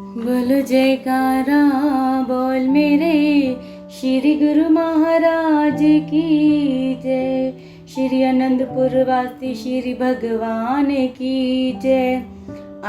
बोलो जयकारा बोल मेरे श्री गुरु महाराज की जय। श्री आनंदपुर वासी श्री भगवान की जय।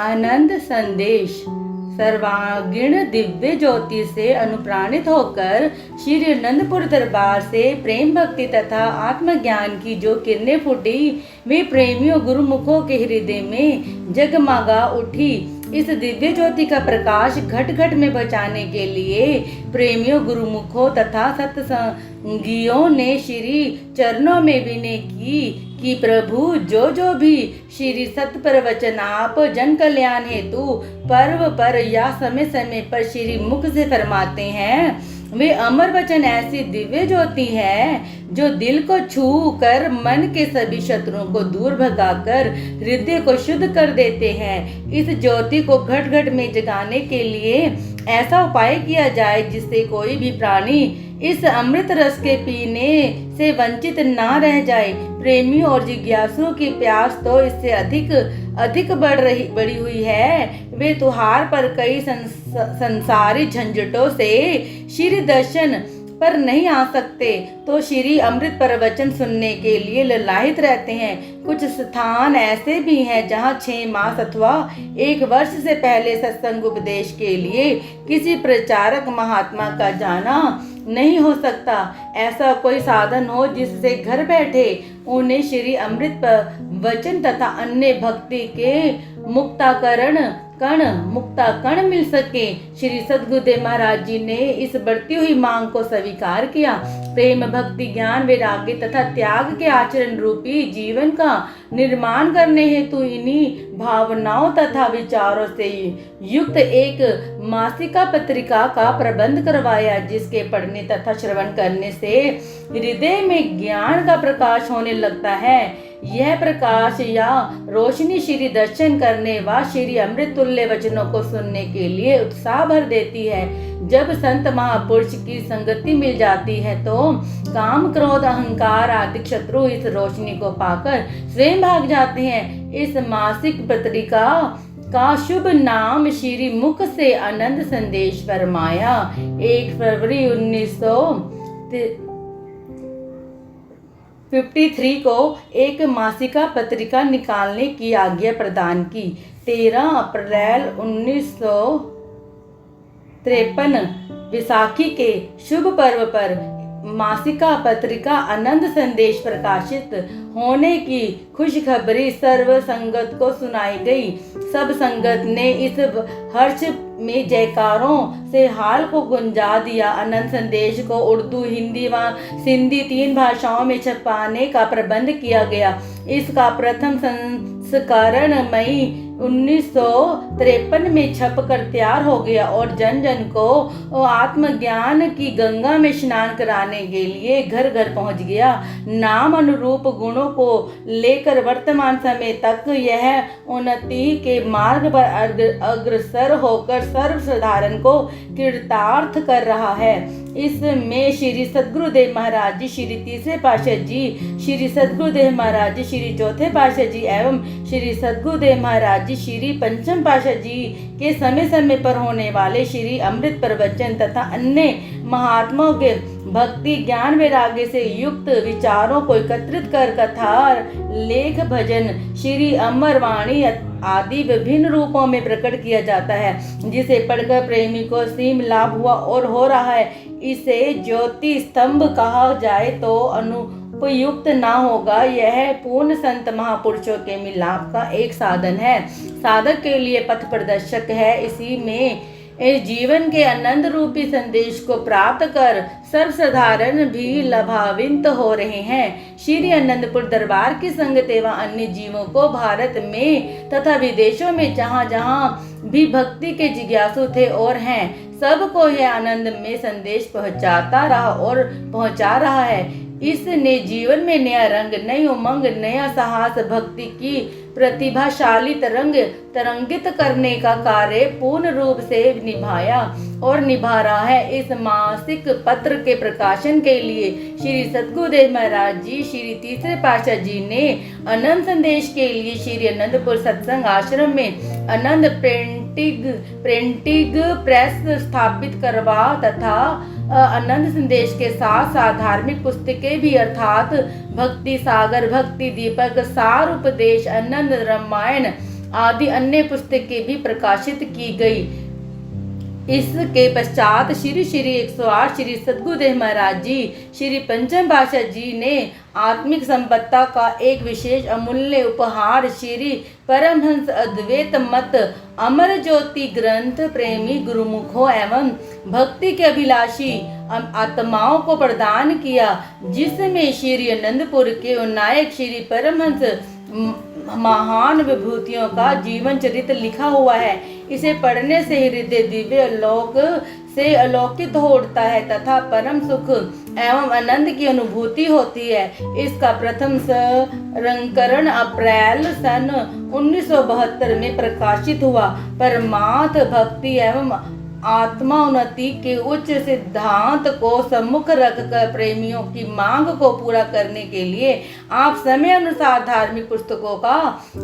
आनंद संदेश। सर्वांगीण दिव्य ज्योति से अनुप्राणित होकर श्री आनंदपुर दरबार से प्रेम भक्ति तथा आत्मज्ञान की जो किरणें फूटी, वे प्रेमियों गुरुमुखों के हृदय में जगमगा उठी। इस दिव्य ज्योति का प्रकाश घट घट में बचाने के लिए प्रेमियों गुरुमुखों तथा सत्संगियों ने श्री चरणों में विनय की कि प्रभु जो भी श्री सत्य प्रवचन आप जन कल्याण हेतु पर्व पर या समय समय पर श्री मुख से फरमाते हैं, वे अमर वचन ऐसी दिव्य ज्योति है जो दिल को छू कर मन के सभी शत्रुओं को दूर भगाकर हृदय को शुद्ध कर देते हैं। इस ज्योति को घट घट में जगाने के लिए ऐसा उपाय किया जाए जिससे कोई भी प्राणी इस अमृत रस के पीने से वंचित ना रह जाए। प्रेमियों और जिज्ञासुओं की प्यास तो इससे अधिक बढ़ी हुई है। वे त्योहार पर कई संसारी झंझटों से श्री दर्शन पर नहीं आ सकते तो श्री अमृत प्रवचन सुनने के लिए ललायित रहते हैं। कुछ स्थान ऐसे भी हैं जहां 6 मास अथवा 1 वर्ष से पहले सत्संग उपदेश के लिए किसी प्रचारक महात्मा का जाना नहीं हो सकता। ऐसा कोई साधन हो जिससे घर बैठे उन्हें श्री अमृत वचन तथा अन्य भक्ति के मुक्ता कण मिल सके। श्री सद्गुरुदेव महाराज जी ने इस बढ़ती हुई मांग को स्वीकार किया। प्रेम भक्ति ज्ञान वैराग्य तथा त्याग के आचरण रूपी जीवन का निर्माण करने हेतु इन्हीं भावनाओं तथा विचारों से युक्त एक मासिका पत्रिका का प्रबंध करवाया, जिसके पढ़ने तथा श्रवण करने से हृदय में ज्ञान का प्रकाश होने लगता है। यह प्रकाश या रोशनी श्री दर्शन करने व श्री अमृत तुल्य वचनों को सुनने के लिए उत्साह भर देती है। जब संत महापुरुष की संगति मिल जाती है तो काम क्रोध अहंकार आदि शत्रु इस रोशनी को पाकर स्वयं भाग जाते हैं। इस मासिक पत्रिका का शुभ नाम श्री मुख से आनंद संदेश फरमाया। 1 फरवरी 1953 को एक मासिका पत्रिका निकालने की आज्ञा प्रदान की। 13 अप्रैल 1953 विसाखी के शुभ पर्व पर मासिका पत्रिका आनंद संदेश प्रकाशित होने की खुशखबरी सर्व संगत को सुनाई गई। सब संगत ने इस हर्ष में जयकारों से हाल को गुंजा दिया। आनंद संदेश को उर्दू, हिंदी व सिंधी 3 भाषाओं में छपाने का प्रबंध किया गया। इसका प्रथम संस्करण मई 1953 में छप कर तैयार हो गया और जन जन को आत्मज्ञान की गंगा में स्नान कराने के लिए घर घर पहुंच गया। नाम अनुरूप गुणों को लेकर वर्तमान समय तक यह उन्नति के मार्ग पर अग्रसर होकर सर्वसाधारण को कृतार्थ कर रहा है। इसमें श्री सद्गुरुदेव महाराज जी श्री तीसरे पातशाह जी, श्री सद्गुरुदेव महाराज जी श्री चौथे पातशाह जी एवं श्री सद्गुरुदेव महाराज जी श्री पंचम पातशाह जी के समय समय पर होने वाले श्री अमृत प्रवचन तथा अन्य महात्माओं के भक्ति ज्ञान वैराग्य से युक्त विचारों को एकत्रित कर कथा, लेख, भजन, श्री अमर वाणी आदि विभिन्न रूपों में प्रकट किया जाता है, जिसे पढ़कर प्रेमी को सीम लाभ हुआ और हो रहा है। इसे ज्योति स्तंभ कहा जाए तो अनुपयुक्त ना होगा। यह पूर्ण संत महापुरुषों के मिलाप का एक साधन है, साधक के लिए पथ प्रदर्शक है। इसी में इस जीवन के आनंद रूपी संदेश को प्राप्त कर सर्वसाधारण भी लाभान्वित हो रहे हैं। श्री आनंदपुर दरबार की संगत एवं अन्य जीवों को भारत में तथा विदेशों में जहाँ जहाँ भी भक्ति के जिज्ञासु थे और हैं, सबको यह आनंद में संदेश पहुँचाता रहा और पहुँचा रहा है। इसने जीवन में नया रंग, नई उमंग, नया साहस, भक्ति की प्रतिभाशाली तरंगित करने का कार्य पूर्ण रूप से निभाया और निभा रहा है। इस मासिक पत्र के प्रकाशन के लिए श्री सद्गुरुदेव महाराज जी श्री तीसरे पातशाह जी ने आनंद संदेश के लिए श्री आनंदपुर सत्संग आश्रम में आनंद प्रिंट प्रिंटिंग प्रेस स्थापित करवा तथा आनंद संदेश के साथ साथ धार्मिक पुस्तकें भी अर्थात भक्ति सागर, भक्ति दीपक, सार उपदेश, आनंद रामायण आदि अन्य पुस्तकें भी प्रकाशित की गई। इसके पश्चात श्री 108 श्री सद्गुरुदेव महाराज जी श्री पंचम पातशाह जी ने आत्मिक संपदा का एक विशेष अमूल्य उपहार श्री परमहंस अद्वैत मत अमर ज्योति ग्रंथ प्रेमी गुरुमुखों एवं भक्ति के अभिलाषी आत्माओं को प्रदान किया, जिसमें श्री आनंदपुर के नायक श्री परमहंस महान विभूतियों का जीवन चरित्र लिखा हुआ है। इसे पढ़ने से हृदय दिव्य लोक से अलौकित हो उठता है तथा परम सुख एवं आनंद की अनुभूति होती है। इसका प्रथम संस्करण अप्रैल सन 1972 में प्रकाशित हुआ। परमार्थ भक्ति एवं आत्मा उन्नति के उच्च सिद्धांत को सम्मुख रखकर प्रेमियों की मांग को पूरा करने के लिए आप समय अनुसार धार्मिक पुस्तकों का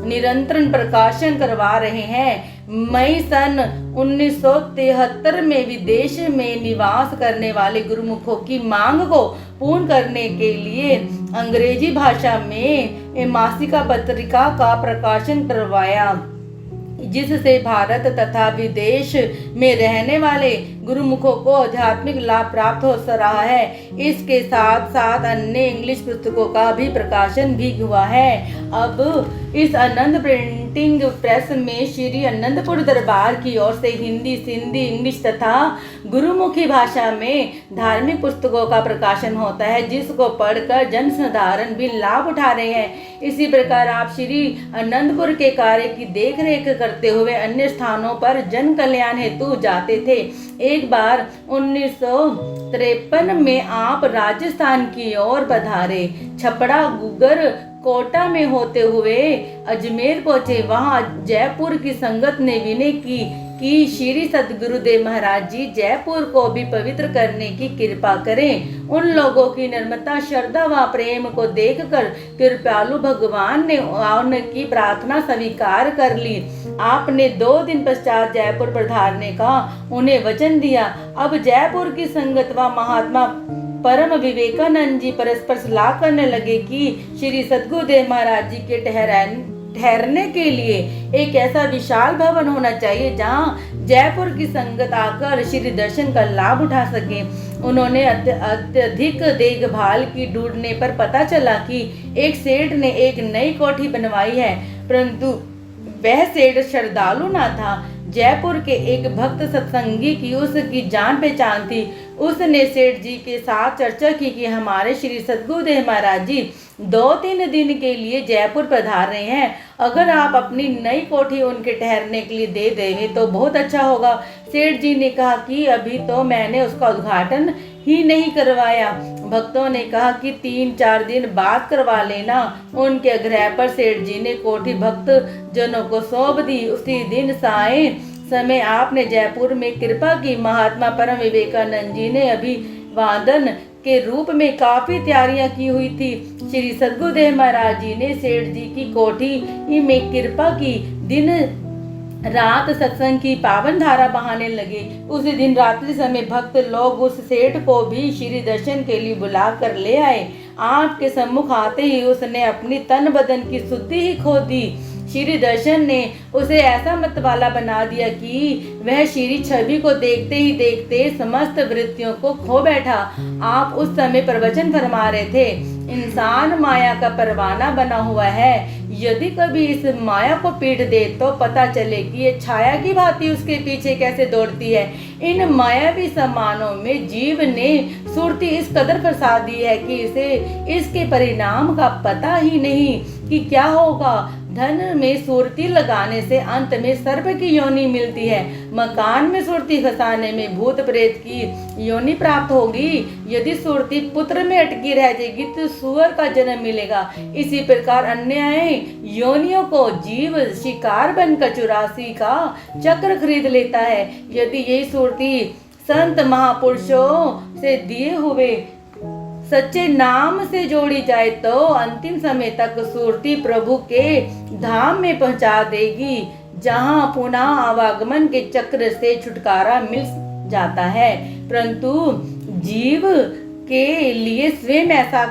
निरंतर प्रकाशन करवा रहे हैं। मई सन 1973 में विदेश में निवास करने वाले गुरुमुखों की मांग को पूर्ण करने के लिए अंग्रेजी भाषा में मासिका पत्रिका का प्रकाशन करवाया, जिससे भारत तथा विदेश में रहने वाले गुरुमुखों को आध्यात्मिक लाभ प्राप्त हो रहा है। इसके साथ साथ अन्य इंग्लिश पुस्तकों का भी प्रकाशन भी हुआ है। अब इस आनंद प्रिंटिंग प्रेस में श्री आनंदपुर दरबार की ओर से हिंदी, सिंधी, इंग्लिश तथा गुरुमुखी भाषा में धार्मिक पुस्तकों का प्रकाशन होता है, जिसको पढ़कर जन साधारण भी लाभ उठा रहे हैं। इसी प्रकार आप श्री आनंदपुर के कार्य की देखरेख करते हुए अन्य स्थानों पर जन कल्याण हेतु जाते थे। एक बार 1953 में आप राजस्थान की ओर पधारे। छपड़ा, गुगर, कोटा में होते हुए अजमेर पहुंचे। वहां जयपुर की संगत ने विनय की कि श्री सद्गुरुदेव महाराज जी जयपुर को भी पवित्र करने की कृपा करें। उन लोगों की निर्मलता, श्रद्धा व प्रेम को देखकर कृपालु भगवान ने उनकी प्रार्थना स्वीकार कर ली। आपने 2 दिन पश्चात जयपुर पधारने का उन्हें वचन दिया। अब जयपुर की संगत व महात्मा परम विवेकानंद जी परस्पर सलाह करने लगे कि श्री सद्गुरुदेव महाराज जी के ठहरने के लिए एक ऐसा विशाल भवन होना चाहिए जहां जयपुर की संगत आकर श्री दर्शन का लाभ उठा सके। उन्होंने अत्यधिक देखभाल की ढूंढने पर पता चला कि एक सेठ ने एक नई कोठी बनवाई है, परंतु वह सेठ श्रद्धालु न था। जयपुर के एक भक्त सत्संगी की उसकी जान पहचान थी। उसने सेठ जी के साथ चर्चा की कि हमारे श्री सद्गुरुदेव महाराज जी 2-3 दिन के लिए जयपुर पधार रहे हैं। अगर आप अपनी नई कोठी उनके ठहरने के लिए दे देंगे तो बहुत अच्छा होगा। सेठ जी ने कहा कि अभी तो मैंने उसका उद्घाटन ही नहीं करवाया। भक्तों ने कहा कि 3-4 दिन बाद करवा लेना। उनके आग्रह पर सेठ जी ने कोठी भक्त जनों को सौंप दी। उसी दिन साय समय आपने जयपुर में कृपा की। महात्मा परम विवेकानंद जी ने अभिवादन के रूप में काफी तैयारियां की हुई थी। श्री सद्गुरुदेव महाराज जी ने सेठ जी की कोठी में कृपा की। दिन रात सत्संग की पावन धारा बहाने लगे। उसी दिन रात्रि समय भक्त लोग उस सेठ को भी श्री दर्शन के लिए बुला कर ले आए। आपके सम्मुख आते ही उसने अपनी तन बदन की शुद्धि ही खो दी। श्री दर्शन ने उसे ऐसा मतवाला बना दिया कि वह श्री छवि को देखते ही देखते समस्त वृत्तियों को खो बैठा। आप उस समय प्रवचन फरमा रहे थे, इंसान माया का परवाना बना हुआ है। यदि कभी इस माया को पीट दे तो पता चले कि ये छाया की भांति उसके पीछे कैसे दौड़ती है। इन मायावी समानों में जीव ने सुरती इस कदर फंसा दी है कि इसे इसके परिणाम का पता ही नहीं कि क्या होगा। धन में सुरती लगाने से अंत में सर्प की योनि मिलती है। मकान में सुरती फंसाने में भूत प्रेत की योनि प्राप्त होगी। यदि सुरती पुत्र में अटकी रह जाएगी तो सुअर का जन्म मिलेगा। इसी प्रकार अन्याय योनियों को जीव शिकार बनकर 84 का चक्र खरीद लेता है। यदि यही सुरती संत महापुरुषों से दिए हुए सच्चे नाम से जोड़ी जाए तो अंतिम समय तक सुरती प्रभु के धाम में पहुंचा देगी। जहाँ पुनः आवागमन के चक्र से छुटकारा मिल जाता है। परंतु जीव के लिए स्वयं ऐसा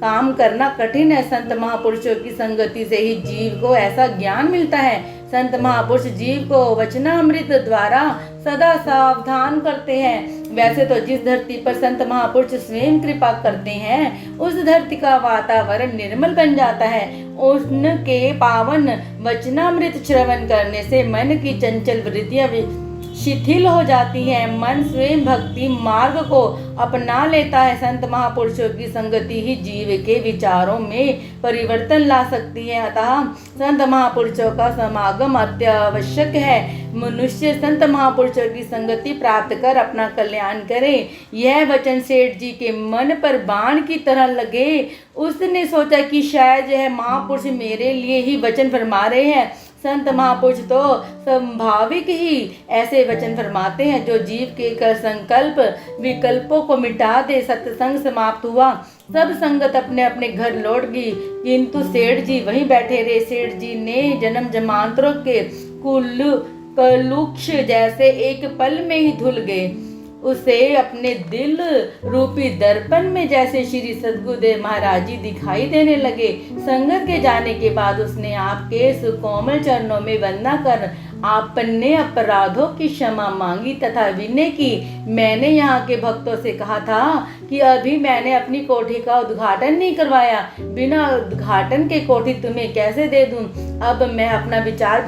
काम करना कठिन है। संत महापुरुषों की संगति से ही जीव को ऐसा ज्ञान मिलता है। संत महापुरुष जीव को वचनामृत द्वारा सदा सावधान करते हैं। वैसे तो जिस धरती पर संत महापुरुष स्वयं कृपा करते हैं उस धरती का वातावरण निर्मल बन जाता है। उनके पावन वचनामृत श्रवण करने से मन की चंचल वृत्तियां शिथिल हो जाती है। मन स्वयं भक्ति मार्ग को अपना लेता है। संत महापुरुषों की संगति ही जीव के विचारों में परिवर्तन ला सकती है। अतः संत महापुरुषों का समागम अत्यावश्यक है। मनुष्य संत महापुरुषों की संगति प्राप्त कर अपना कल्याण करे। यह वचन सेठ जी के मन पर बाण की तरह लगे। उसने सोचा कि शायद यह महापुरुष मेरे लिए ही वचन फरमा रहे हैं। संत महापुरुष तो स्वाभाविक ही ऐसे वचन फरमाते हैं जो जीव के संकल्प विकल्पों को मिटा दे। सत्संग समाप्त हुआ। सब संगत अपने अपने घर लौट गई, किंतु सेठ जी वहीं बैठे रहे। सेठ जी ने जन्म जन्मांतरों के कलुष जैसे एक पल में ही धुल गए। उसे अपने दिल रूपी दर्पण में जैसे श्री सद्गुरुदेव महाराज जी दिखाई देने लगे। संगत के जाने के बाद उसने आपके सुकोमल चरणों में वंदना कर आपने अपराधों की क्षमा मांगी तथा विनय की। मैंने यहाँ के भक्तों से कहा था कि अभी मैंने अपनी कोठी का उद्घाटन नहीं करवाया, बिना उद्घाटन के कोठी तुम्हें कैसे दे दूं। अब मैं अपना विचार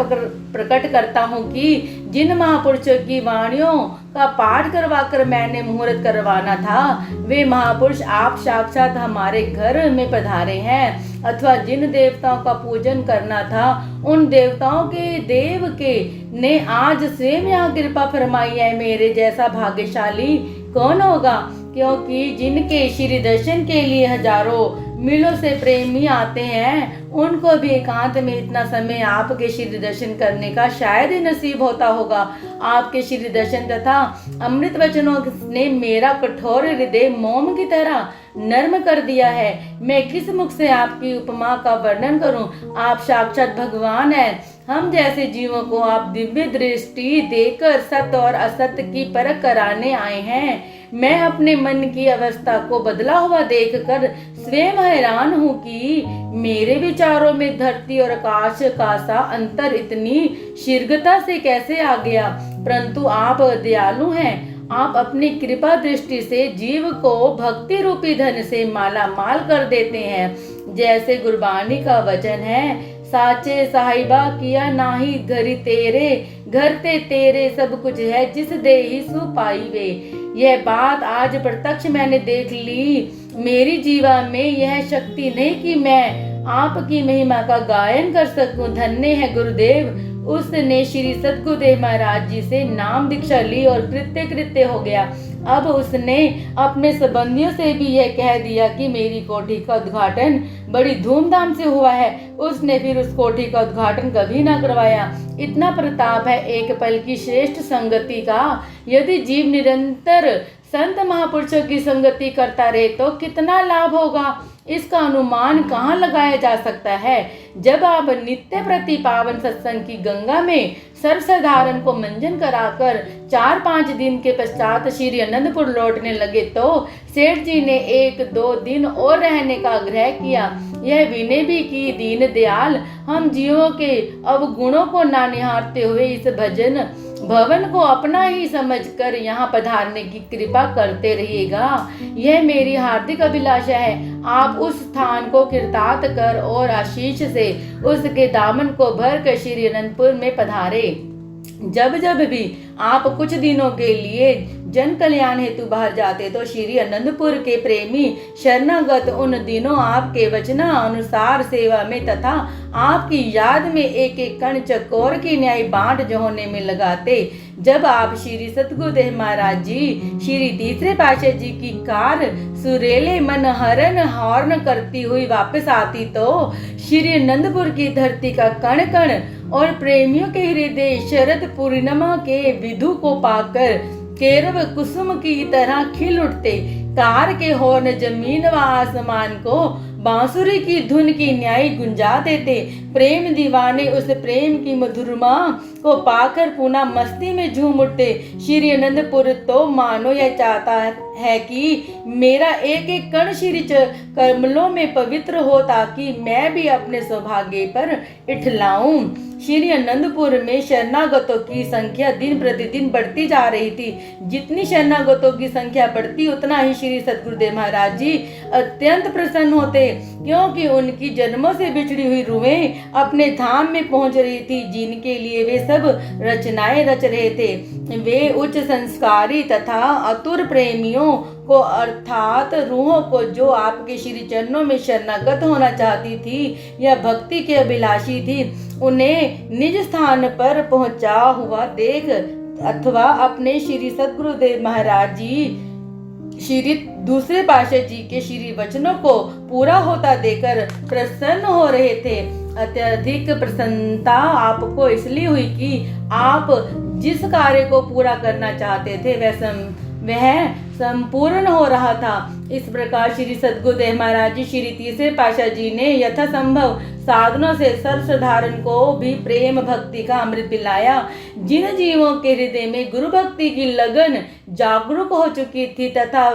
प्रकट करता हूँ कि जिन महापुरुषों की वाणियों का पाठ करवाकर मैंने मुहूर्त करवाना था वे महापुरुष आप साक्षात हमारे घर में पधारे हैं। अथवा जिन देवताओं का पूजन करना था उन देवताओं के देव के ने आज स्वयं यहाँ कृपा फरमाई है। मेरे जैसा भाग्यशाली कौन होगा, क्योंकि जिनके श्री दर्शन के लिए हजारों मीलों से प्रेमी आते हैं उनको भी एकांत में इतना समय आपके श्री दर्शन करने का शायद ही नसीब होता होगा। आपके श्री दर्शन तथा अमृत वचनों ने मेरा कठोर हृदय मोम की तरह नर्म कर दिया है। मैं किस मुख से आपकी उपमा का वर्णन करूं। आप साक्षात भगवान हैं। हम जैसे जीवों को आप दिव्य दृष्टि देकर सत्य और असत्य की परख कराने आए हैं। मैं अपने मन की अवस्था को बदला हुआ देखकर स्वयं हैरान हूँ कि मेरे विचारों में धरती और आकाश का सा अंतर इतनी शीघ्रता से कैसे आ गया। परंतु आप दयालु हैं। आप अपनी कृपा दृष्टि से जीव को भक्ति रूपी धन से माला माल कर देते हैं। जैसे गुरबानी का वचन है, साचे साहिबा किया नाही घरी तेरे, घर ते तेरे सब कुछ है जिस दे ही सु पाई वे। यह बात आज प्रत्यक्ष मैंने देख ली। मेरी जीवा में यह शक्ति नहीं कि मैं आपकी महिमा का गायन कर सकूं। धन्य है गुरुदेव। उसने श्री सद्गुरुदेव महाराज जी से नाम दीक्षा ली और कृत्य हो गया। अब उसने अपने संबंधियों से भी यह कह दिया कि मेरी कोठी का उद्घाटन बड़ी धूमधाम से हुआ है। उसने फिर उस कोठी का उद्घाटन कभी ना करवाया। इतना प्रताप है एक पल की श्रेष्ठ संगति का। यदि जीव निरंतर संत महापुरुषों की संगति करता रहे तो कितना लाभ होगा, इसका अनुमान कहाँ लगाया जा सकता है। जब आप नित्य प्रति पावन सत्संग की गंगा में सर्वसाधारण को मंजन कराकर 4-5 दिन के पश्चात श्री अनंतपुर लौटने लगे तो सेठ जी ने 1-2 दिन और रहने का आग्रह किया। यह विनय भी की, दीन दयाल हम जीवों के अवगुणों को ना निहारते हुए इस भजन भवन को अपना ही समझकर यहाँ पधारने की कृपा करते रहिएगा। यह मेरी हार्दिक अभिलाषा है। आप उस स्थान को कृतार्थ कर और आशीष से उसके दामन को भर कर श्री अनंतपुर में पधारे। जब जब भी आप कुछ दिनों के लिए जन कल्याण हेतु बाहर जाते तो श्री अनंतपुर के प्रेमी शरणागत उन दिनों आपके वचना अनुसार सेवा में तथा आपकी याद में एक एक कण चकोर की न्याय बांट जोड़ने में लगाते। जब आप श्री सतगुरुदेव महाराज जी श्री तीसरे पातशाह जी की कार सुरेले मनहरन हॉर्न करती हुई वापस आती तो श्री अनंतपुर की धरती का कण कण और प्रेमियों के हृदय शरद पूर्णिमा के विधु को पाकर केरव कुसुम की तरह खिल उठते। कार के हॉर्न जमीन व आसमान को बांसुरी की धुन की न्याय गुंजा देते। प्रेम दीवाने उस प्रेम की मधुरमा को पाकर पुनः मस्ती में झूम उठते। श्री अनंतपुर तो मानो यह चाहता है कि मेरा एक एक कण श्री कमलों में पवित्र हो, ताकि मैं भी अपने सौभाग्य पर इठलाऊं। श्री अनंतपुर में शरणागतों की संख्या दिन प्रतिदिन बढ़ती जा रही थी। जितनी शरणागतों की संख्या बढ़ती, उतना ही श्री सद्गुरुदेव महाराज जी अत्यंत प्रसन्न होते, क्योंकि उनकी जन्मों से बिछड़ी हुई रूहें अपने धाम में पहुंच रही थी, जिनके लिए वे सब रचनाएं रच रहे थे। वे उच्च संस्कारी तथा आतुर प्रेमियों को, अर्थात रूहों को, जो आपके श्री चरणों में शरणागत होना चाहती थी या भक्ति के अभिलाषी थी, उन्हें निज स्थान पर पहुंचा हुआ देख अथवा अपने श्री सद्गुरुदेव महाराज जी श्री दूसरे पातशाह जी के श्री वचनों को पूरा होता देकर प्रसन्न हो रहे थे। अत्यधिक प्रसन्नता आपको इसलिए हुई कि आप जिस कार्य को पूरा करना चाहते थे वह संपूर्ण हो रहा था। इस प्रकार श्री सद्गुरुदेव महाराज जी श्री तीसरे पातशाह जी ने यथासंभव साधनों से सर्वसाधारण को भी प्रेम भक्ति का अमृत पिलाया। जिन जीवों के हृदय में गुरु भक्ति की लगन जागरूक हो चुकी थी तथा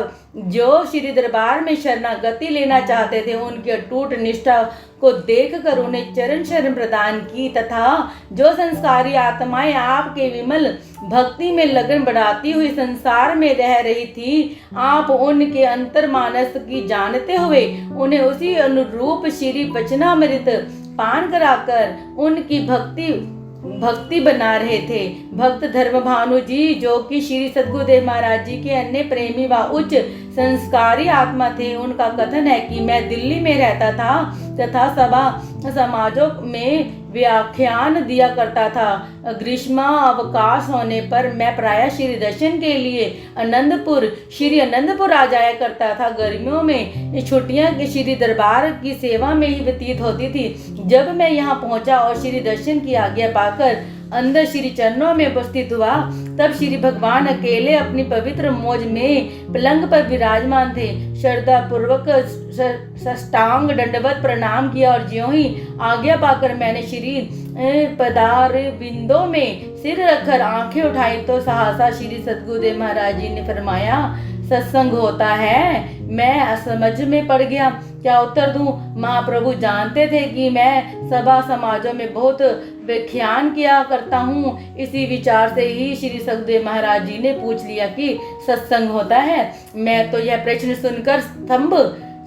जो श्री दरबार में शरणागति लेना चाहते थे, उनकी अटूट निष्ठा को देखकर उन्हें चरण शरण प्रदान की, तथा जो संस्कारी आत्माएं आपके विमल भक्ति में लगन बढ़ाती हुई संसार में रह रही थी, आप उनके अंतर्मानस की जानते हुए उन्हें उसी अनुरूप श्री वचनामृत पान कराकर उनकी भक्ति बना रहे थे। भक्त धर्म भानु जी, जो कि श्री सद्गुरुदेव महाराज जी के अन्य प्रेमी व उच्च संस्कारी आत्मा थे, उनका कथन है कि मैं दिल्ली में रहता था तथा सभा समाजों में व्याख्यान दिया करता था। ग्रीष्म अवकाश होने पर मैं प्रायः श्री दर्शन के लिए श्री अनंतपुर आ जाया करता था। गर्मियों में छुट्टियां श्री दरबार की सेवा में ही व्यतीत होती थी। जब मैं यहाँ पहुंचा और श्री दर्शन की आज्ञा पाकर अंदर श्री चरणों में उपस्थित हुआ, तब श्री भगवान अकेले अपनी पवित्र मौज में पलंग पर विराजमान थे। श्रद्धा पूर्वक साष्टांग दंडवत प्रणाम किया और ज्यों ही आज्ञा पाकर मैंने श्री पदार बिंदों में सिर रखकर आंखें उठाई तो सहसा श्री सद्गुरुदेव महाराज जी ने फरमाया, सत्संग होता है। मैं असमझ में पड़ गया, क्या उत्तर दूं? महाप्रभु जानते थे कि मैं सभा समाजों में बहुत व्याख्यान किया करता हूँ। इसी विचार से ही श्री सद्गुरुदेव महाराज जी ने पूछ लिया कि सत्संग होता है। मैं तो यह प्रश्न सुनकर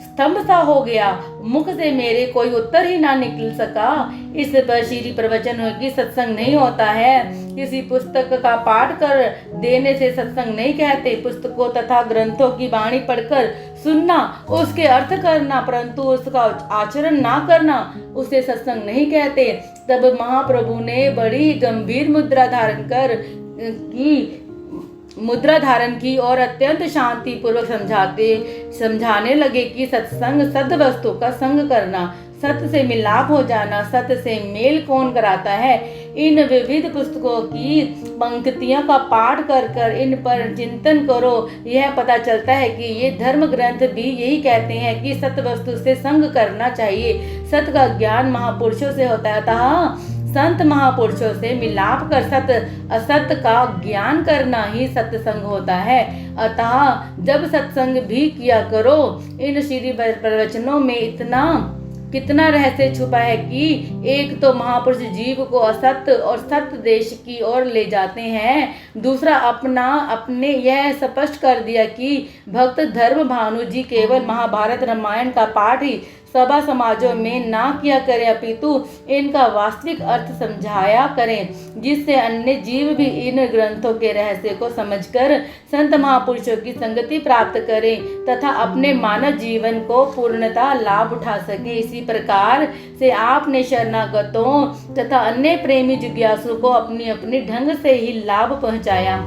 स्तंभ सा हो गया। मुख से मेरे कोई उत्तर ही ना निकल सका। इस पर श्री प्रवचन हो कि सत्संग नहीं होता है। किसी पुस्तक का पाठ कर देने से सत्संग नहीं कहते। पुस्तकों तथा ग्रंथों की वाणी पढ़कर सुनना, उसके अर्थ करना, परंतु उसका आचरण ना करना, उसे सत्संग नहीं कहते। तब महाप्रभु ने बड़ी गंभीर मुद्रा धारण की और अत्यंत शांति पूर्वक समझाने लगे कि सत्संग सद वस्तु का संग करना, सत्य से मिलाप हो जाना, सत्य से मेल कौन कराता है। इन विविध पुस्तकों की पंक्तियों का पाठ कर इन पर चिंतन करो। यह पता चलता है कि ये धर्म ग्रंथ भी यही कहते हैं कि सत्य वस्तु से संग करना चाहिए। सत्य का ज्ञान महापुरुषों से होता है, अतः संत महापुरुषों से मिलाप कर सत्य असत्य का ज्ञान करना ही सत्संग होता है। अतः जब सत्संग भी किया करो। इन श्री प्रवचनों में कितना रहस्य छुपा है कि एक तो महापुरुष जीव को असत्य और सत्य देश की ओर ले जाते हैं, दूसरा अपने यह स्पष्ट कर दिया कि भक्त धर्म भानु जी केवल महाभारत रामायण का पाठ ही सभा समाजों में ना किया करें, अपितु इनका वास्तविक अर्थ समझाया करें, जिससे अन्य जीव भी इन ग्रंथों के रहस्य को समझकर संत महापुरुषों की संगति प्राप्त करें तथा अपने मानव जीवन को पूर्णतः लाभ उठा सके। इसी प्रकार से आपने शरणागतों तथा अन्य प्रेमी जिज्ञासु को अपनी अपनी ढंग से ही लाभ पहुंचाया।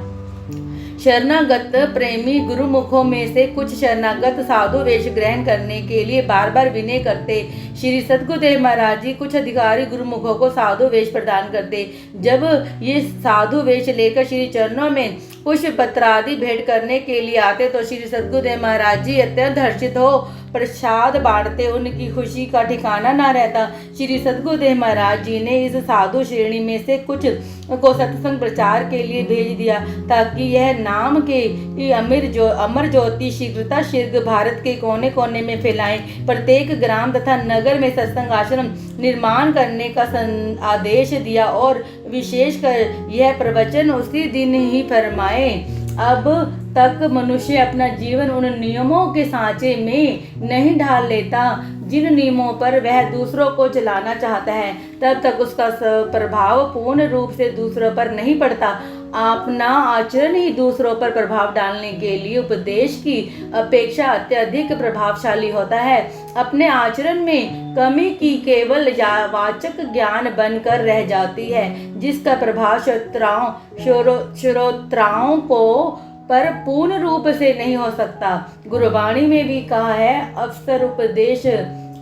शरणागत प्रेमी गुरुमुखों में से कुछ शरणागत साधु वेश ग्रहण करने के लिए बार बार विनय करते। श्री सद्गुरुदेव महाराज जी कुछ अधिकारी गुरुमुखों को साधु वेश प्रदान करते। जब ये साधु वेश लेकर श्री चरणों में पुष्प पत्र आदि भेंट करने के लिए आते तो श्री सद्गुरुदेव महाराज जी अत्यंत हर्षित हो प्रसाद बांटते उनकी खुशी का ठिकाना ना रहता। श्री सद्गुरुदेव महाराज जी ने इस साधु श्रेणी में से कुछ को सत्संग प्रचार के लिए भेज दिया ताकि यह नाम के अमर ज्योति शीघ्रता शीघ्र भारत के कोने कोने में फैलाएं। प्रत्येक ग्राम तथा नगर में सत्संग आश्रम निर्माण करने का आदेश दिया और विशेषकर यह प्रवचन उसी दिन ही फरमाए। अब तक मनुष्य अपना जीवन उन नियमों के सांचे में नहीं ढाल लेता जिन नियमों पर वह दूसरों को चलाना चाहता है, तब तक उसका प्रभाव पूर्ण रूप से दूसरों पर नहीं पड़ता। अपना आचरण ही दूसरों पर प्रभाव डालने के लिए उपदेश की अपेक्षा अत्यधिक प्रभावशाली होता है। अपने आचरण में कमी की केवल वाचक ज्ञान बनकर रह जाती है, जिसका प्रभाव श्रोताओं को पर पूर्ण रूप से नहीं हो सकता। गुरुवाणी में भी कहा है,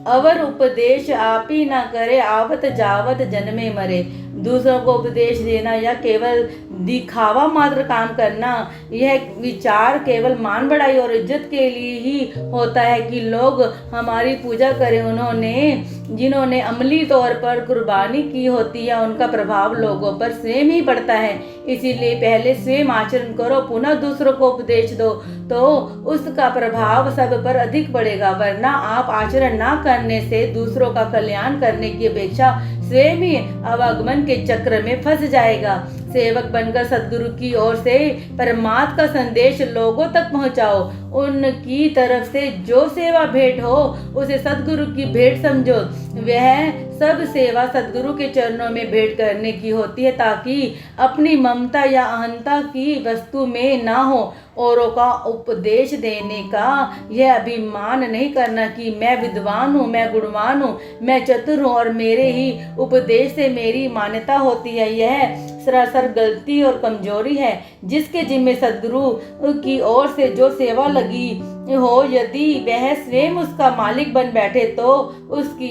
अवर उपदेश आप ही ना करे, आवत जावत जन्मे मरे। दूसरों को उपदेश देना या केवल दिखावा मात्र काम करना, यह विचार केवल मान बढ़ाई और इज्जत के लिए ही होता है कि लोग हमारी पूजा करें। जिन्होंने अमली तौर पर कुर्बानी की होती है, उनका प्रभाव लोगों पर स्वयं ही पड़ता है। इसीलिए पहले स्वयं आचरण करो, पुनः दूसरों को उपदेश दो, तो उसका प्रभाव सब पर अधिक पड़ेगा। वरना आप आचरण ना करने से दूसरों का कल्याण करने की अपेक्षा स्वयं ही अवागमन के चक्र में फंस जाएगा। सेवक बनकर सद्गुरु की ओर से परमात्मा का संदेश लोगों तक पहुंचाओ। उनकी तरफ से जो सेवा भेंट हो उसे सद्गुरु की भेंट समझो। वह सब सेवा सद्गुरु के चरणों में भेंट करने की होती है, ताकि अपनी ममता या अहंता की वस्तु में ना हो। औरों का उपदेश देने का यह अभिमान नहीं करना कि मैं विद्वान हूँ, मैं गुणवान हूँ, मैं चतुर हूँ और मेरे ही उपदेश से मेरी मान्यता होती है। यह सरासर गलती और कमजोरी है। जिसके जिम्मे सद्गुरु की ओर से जो सेवा लगी हो, यदि वह स्वयं उसका मालिक बन बैठे तो उसकी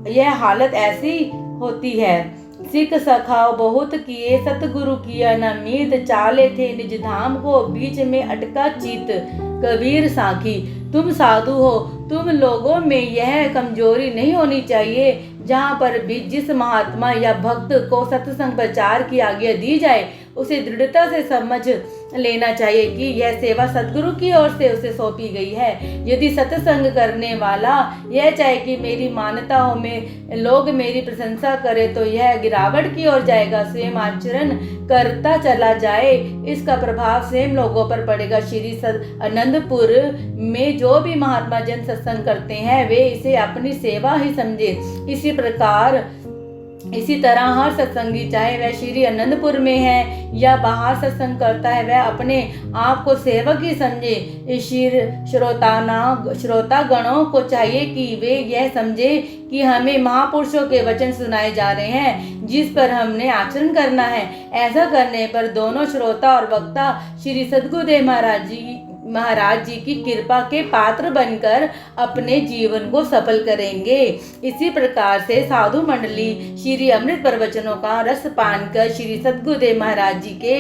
यह हालत ऐसी होती है। सिख सखाओ बहुत किए, सतगुरु किया न मीत, चाले थे निज धाम को, बीच में अटका चीत। कबीर साखी, तुम साधु हो, तुम लोगों में यह कमजोरी नहीं होनी चाहिए। जहाँ पर भी जिस महात्मा या भक्त को सत्संग प्रचार की आज्ञा दी जाए, उसे दृढ़ता से समझ लेना चाहिए कि यह सेवा सद्गुरु की ओर से उसे सौंपी गई है। यदि सत्संग करने वाला यह चाहे कि मेरी मान्यताओं में लोग मेरी प्रशंसा करें, तो यह गिरावट की ओर जाएगा। स्वयं आचरण करता चला जाए, इसका प्रभाव स्वयं लोगों पर पड़ेगा। श्री आनंदपुर में जो भी महात्मा जन सत्संग करते हैं, वे इसे अपनी सेवा ही समझे। इसी तरह हर सत्संगी, चाहे वह श्री आनंदपुर में है या बाहर सत्संग करता है, वह अपने आप को सेवक ही समझे। श्रोतागणों को चाहिए कि वे यह समझे कि हमें महापुरुषों के वचन सुनाए जा रहे हैं, जिस पर हमने आचरण करना है। ऐसा करने पर दोनों श्रोता और वक्ता श्री सद्गुरुदेव महाराज जी की कृपा के पात्र बनकर अपने जीवन को सफल करेंगे। इसी प्रकार से साधु मंडली श्री अमृत प्रवचनों का रस पान कर श्री सद्गुरुदेव महाराज जी के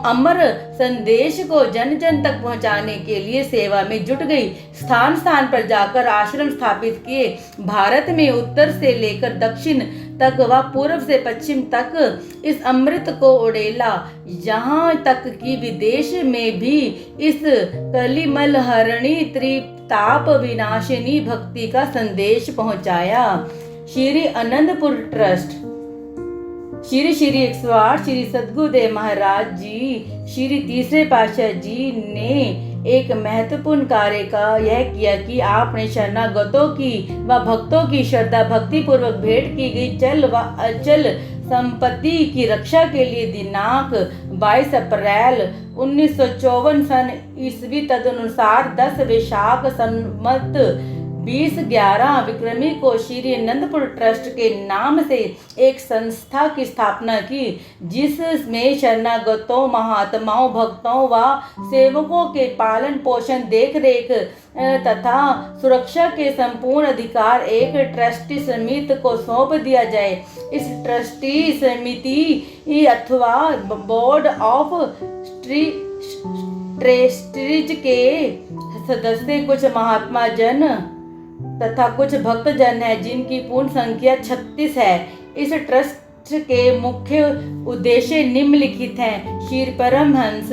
अमर संदेश को जन जन तक पहुंचाने के लिए सेवा में जुट गई। स्थान स्थान पर जाकर आश्रम स्थापित किए। भारत में उत्तर से लेकर दक्षिण तक व पूर्व से पश्चिम तक इस अमृत को उड़ेला। यहाँ तक कि विदेश में भी इस कलिमल हरणी त्रिताप विनाशिनी भक्ति का संदेश पहुंचाया। श्री आनंदपुर ट्रस्ट। श्री 108 श्री सद्गुरुदेव महाराज जी श्री तीसरे पातशाह जी ने एक महत्वपूर्ण कार्य का यह किया कि आपने शरणागतों की व भक्तों की श्रद्धा भक्ति पूर्वक भेंट की गई चल व अचल संपत्ति की रक्षा के लिए दिनांक 22 अप्रैल 1954 सन ईस्वी तदनुसार 10 वैशाख संमत 2011 विक्रमी को श्री आनंदपुर ट्रस्ट के नाम से एक संस्था की स्थापना की, जिसमें शरणागतों, महात्माओं, भक्तों व सेवकों के पालन पोषण, देख रेख तथा सुरक्षा के संपूर्ण अधिकार एक ट्रस्टी समिति को सौंप दिया जाए। इस ट्रस्टी समिति अथवा बोर्ड ऑफ ट्रस्टीज के सदस्य कुछ महात्मा जन तथा कुछ भक्त जन है, जिनकी पूर्ण संख्या 36 है। इस ट्रस्ट के मुख्य उद्देश्य निम्नलिखित हैं। श्री परमहंस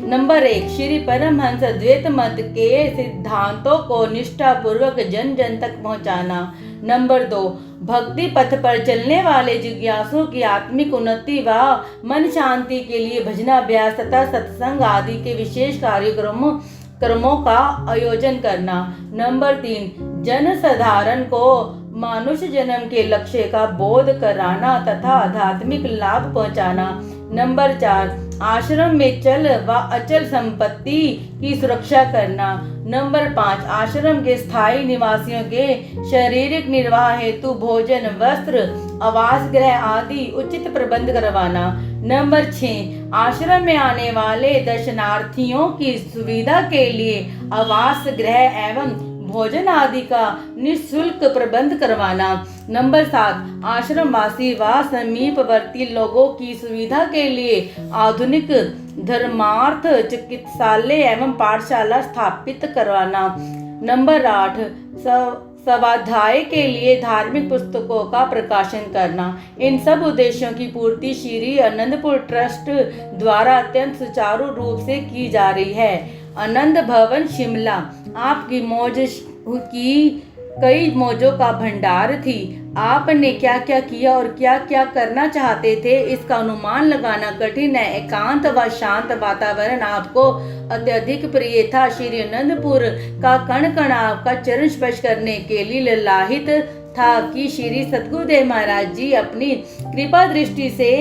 नंबर 1, श्री परमहंस अद्वैत मत के सिद्धांतों को निष्ठापूर्वक जन जन तक पहुंचाना। नंबर 2, भक्ति पथ पर चलने वाले जिज्ञासुओं की आत्मिक उन्नति व मन शांति के लिए भजनाभ्यास तथा सत्संग आदि के विशेष कार्यक्रमों का आयोजन करना। नंबर 3, जन साधारण को मनुष्य जन्म के लक्ष्य का बोध कराना तथा आध्यात्मिक लाभ पहुंचाना। नंबर 4, आश्रम में चल व अचल संपत्ति की सुरक्षा करना। नंबर 5, आश्रम के स्थायी निवासियों के शारीरिक निर्वाह हेतु भोजन, वस्त्र, आवास गृह आदि उचित प्रबंध करवाना। नंबर 6, आश्रम में आने वाले दर्शनार्थियों की सुविधा के लिए आवास गृह एवं भोजन आदि का निःशुल्क प्रबंध करवाना। नंबर 7, आश्रम वासी व समीपवर्ती लोगों की सुविधा के लिए आधुनिक धर्मार्थ चिकित्सालय एवं पाठशाला स्थापित करवाना। नंबर 8, स्वाध्याय के लिए धार्मिक पुस्तकों का प्रकाशन करना। इन सब उद्देश्यों की पूर्ति श्री आनंदपुर ट्रस्ट द्वारा अत्यंत सुचारू रूप से की जा रही है। आनंद भवन शिमला आपकी मौज की कई मौजों का भंडार थी। आपने क्या क्या किया और क्या क्या करना चाहते थे, इसका अनुमान लगाना कठिन है। एकांत व शांत वातावरण आपको अत्यधिक प्रिय था। श्री आनंदपुर का कण कण आपका चरण स्पर्श करने के लिए ललाहित था कि श्री सद्गुरुदेव महाराज जी अपनी कृपा दृष्टि से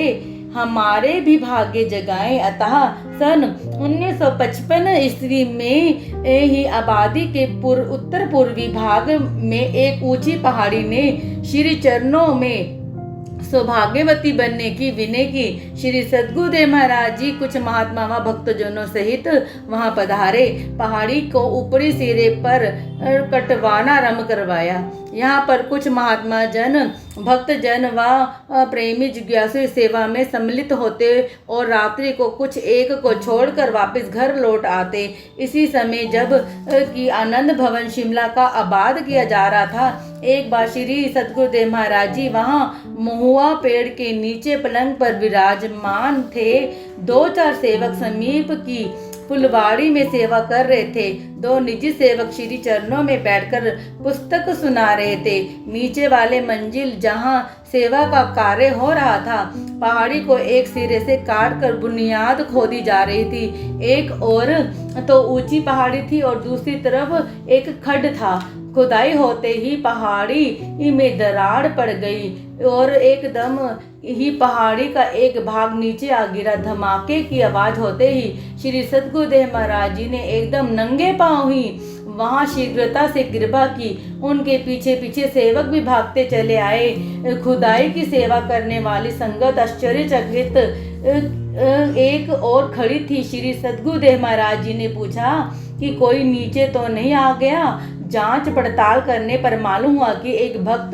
हमारे भी भाग्य जगाएं। अतः सन 1955 ईस्वी में ही आबादी के उत्तर पूर्वी भाग में एक ऊंची पहाड़ी ने श्री चरणों में सौभाग्यवती बनने की विनय की। श्री सद्गुरुदेव महाराज जी कुछ महात्मा व भक्तजनों सहित वहां पधारे। पहाड़ी को ऊपरी सिरे पर कटवाना आरंभ करवाया। यहाँ पर कुछ महात्मा जन, भक्त जन व प्रेमी जिज्ञासु सेवा में सम्मिलित होते और रात्रि को कुछ एक को छोड़कर वापस घर लौट आते। इसी समय जब कि आनंद भवन शिमला का आबाद किया जा रहा था, एक बार श्री सद्गुरुदेव महाराज जी वहाँ महुआ पेड़ के नीचे पलंग पर विराजमान थे। 2-4 सेवक समीप की फुलवाड़ी में सेवा कर रहे थे। 2 निजी सेवक श्री चरणों में बैठकर पुस्तक सुना रहे थे। नीचे वाले मंजिल जहां सेवा का कार्य हो रहा था, पहाड़ी को एक सिरे से काटकर बुनियाद खोदी जा रही थी। एक ओर तो ऊंची पहाड़ी थी और दूसरी तरफ एक खड्ड था। खुदाई होते ही पहाड़ी में दरार पड़ गई और एकदम ही पहाड़ी का एक भाग नीचे आ गिरा। धमाके की आवाज होते ही श्री सद्गुरुदेव महाराज जी ने एकदम नंगे पांव ही वहां शीघ्रता से कृपा की। उनके पीछे पीछे सेवक भी भागते चले आए। खुदाई की सेवा करने वाली संगत आश्चर्यचकित एक और खड़ी थी। श्री सद्गुरुदेव महाराज जी ने पूछा कि कोई नीचे तो नहीं आ गया। जांच पड़ताल करने पर मालूम हुआ कि एक भक्त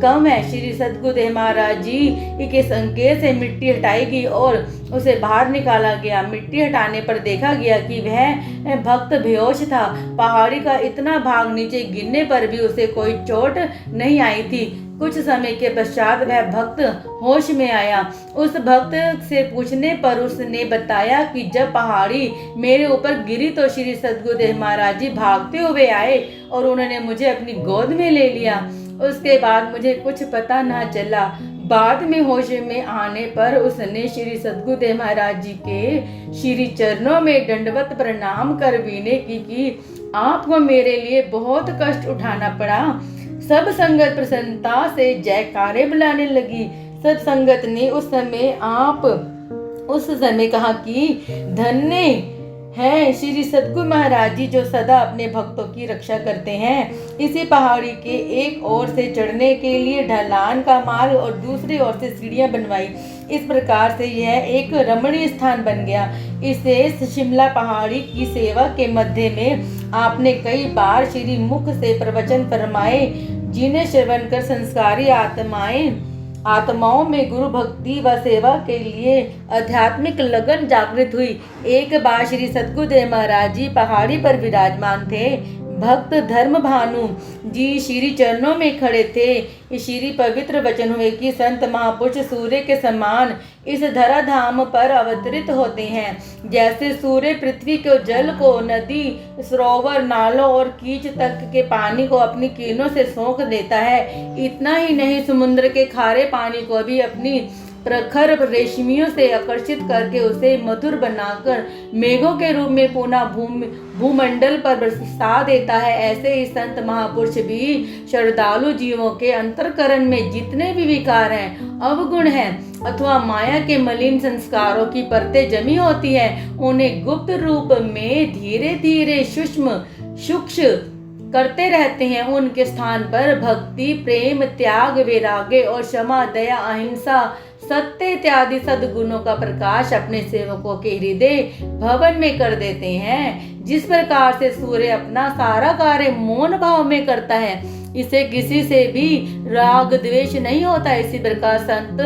कम है। श्री सद्गुरुदेव महाराज जी के संकेत से मिट्टी हटाई गई और उसे बाहर निकाला गया। मिट्टी हटाने पर देखा गया कि वह भक्त बेहोश था। पहाड़ी का इतना भाग नीचे गिरने पर भी उसे कोई चोट नहीं आई थी। कुछ समय के पश्चात वह भक्त होश में आया। उस भक्त से पूछने पर उसने बताया कि जब पहाड़ी मेरे ऊपर गिरी तो श्री सद्गुरुदेव महाराज जी भागते हुए आए और उन्होंने मुझे अपनी गोद में ले लिया। उसके बाद मुझे कुछ पता ना चला। बाद में होश में आने पर उसने श्री सद्गुरुदेव महाराज जी के श्री चरणों में दंडवत प्रणाम कर विनय की कि आपको मेरे लिए बहुत कष्ट उठाना पड़ा। सब संगत प्रसन्नता से जयकारे बुलाने लगी। सब संगत ने उस समय कहा कि धन्य है श्री सद्गुरु महाराज जी जो सदा अपने भक्तों की रक्षा करते हैं। इसी पहाड़ी के एक ओर से चढ़ने के लिए ढलान का मार्ग और दूसरी ओर से सीढ़ियां बनवाई। इस प्रकार से यह एक रमणीय स्थान बन गया। इसे शिमला पहाड़ी की सेवा के मध्य में आपने कई बार श्री मुख से प्रवचन फरमाए, जिन्हें श्रवण कर संस्कारी आत्माएं आत्माओं में गुरु भक्ति व सेवा के लिए आध्यात्मिक लगन जागृत हुई। एक बार श्री सद्गुरुदेव महाराज जी पहाड़ी पर विराजमान थे। भक्त धर्म भानु जी श्री चरणों में खड़े थे। श्री पवित्र वचन हुए कि संत महापुरुष सूर्य के समान इस धराधाम पर अवतरित होते हैं। जैसे सूर्य पृथ्वी के जल को, नदी, सरोवर, नालों और कीच तक के पानी को अपनी किरणों से सोख देता है, इतना ही नहीं समुद्र के खारे पानी को भी अपनी प्रखर रेशमियों से आकर्षित करके उसे मधुर बनाकर मेघों के रूप में पुनः भूमंडल पर बरसा देता है। ऐसे ही संत महापुरुष भी श्रद्धालु जीवों के अंतरकरण में जितने भी विकार हैं, अवगुण हैं अथवा माया के मलिन संस्कारों की परतें जमी होती हैं, उन्हें गुप्त रूप में धीरे धीरे सूक्ष्म करते रहते हैं। उनके स्थान पर भक्ति, प्रेम, त्याग, वैराग्य और क्षमा, दया, अहिंसा, सत्य इत्यादि सद्गुणों का प्रकाश अपने सेवकों के हृदय भवन में कर देते हैं। जिस प्रकार से सूर्य अपना सारा कार्य मौन भाव में करता है, इसे किसी से भी राग द्वेष नहीं होता, इसी प्रकार संत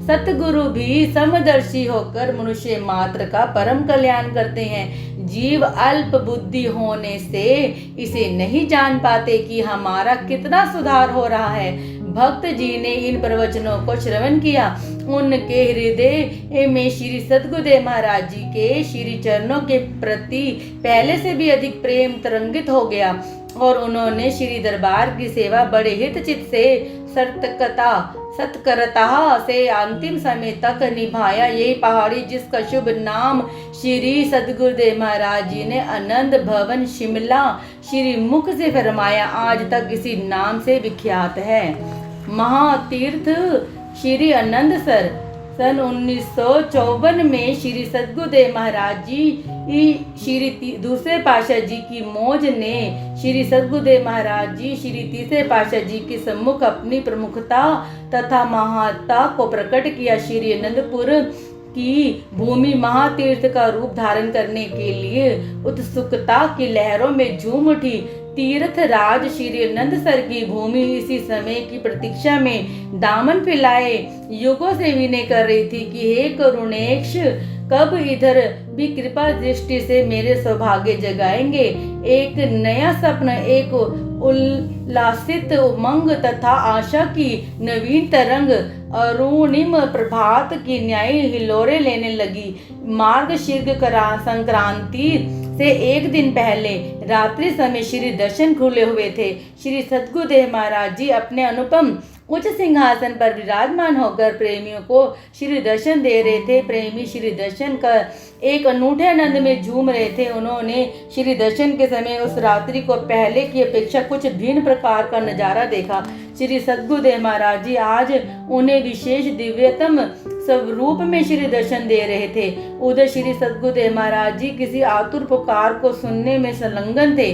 सतगुरु भी समदर्शी होकर मनुष्य मात्र का परम कल्याण करते हैं। जीव अल्प बुद्धि होने से इसे नहीं जान पाते कि हमारा कितना सुधार हो रहा है। भक्त जी ने इन प्रवचनों को श्रवण किया। उनके हृदय में श्री सद्गुरुदेव महाराज जी के श्री चरणों के प्रति पहले से भी अधिक प्रेम तरंगित हो गया और उन्होंने श्री दरबार की सेवा बड़े हित चित से सत्करता से अंतिम समय तक निभाया। यही पहाड़ी जिसका शुभ नाम श्री सद्गुरुदेव महाराज जी ने आनंद भवन शिमला श्री मुख से फरमाया, आज तक इसी नाम से विख्यात है। महातीर्थ श्री आनंदसर सन 1954 में श्री सद्गुरुदेव महाराज जी श्री दूसरे पातशाह जी की मौज ने श्री सद्गुरुदेव महाराज जी श्री तीसरे पातशाह जी के सम्मुख अपनी प्रमुखता तथा महानता को प्रकट किया। श्री आनंदपुर की भूमि महातीर्थ का रूप धारण करने के लिए उत्सुकता की लहरों में झूम उठी। तीर्थ राज श्री आनंदसर की भूमि इसी समय की प्रतीक्षा में दामन फैलाए युगों से विनय कर रही थी कि हे करुणेश, कब इधर भी कृपा दृष्टि से मेरे सौभाग्य जगाएंगे। एक नया सपन, एक उल्लासित उमंग तथा आशा की नवीन तरंग अरुणिम प्रभात की न्याय हिलोरे लेने लगी। मार्गशीर्ष संक्रांति से एक दिन पहले रात्रि समय श्री दर्शन खुले हुए थे। श्री सद्गुरुदेव महाराज जी अपने अनुपम उच्च सिंहासन पर विराजमान होकर प्रेमियों को श्री दर्शन दे रहे थे। प्रेमी श्री दर्शन का एक अनूठे आनंद में झूम रहे थे। उन्होंने श्री दर्शन के समय उस रात्रि को पहले की अपेक्षा कुछ भिन्न प्रकार का नजारा देखा। श्री सद्गुरुदेव महाराज जी आज उन्हें विशेष दिव्यतम स्वरूप में श्री दर्शन दे रहे थे। उधर श्री सद्गुरुदेव महाराज जी किसी आतुर पुकार को सुनने में संलग्न थे।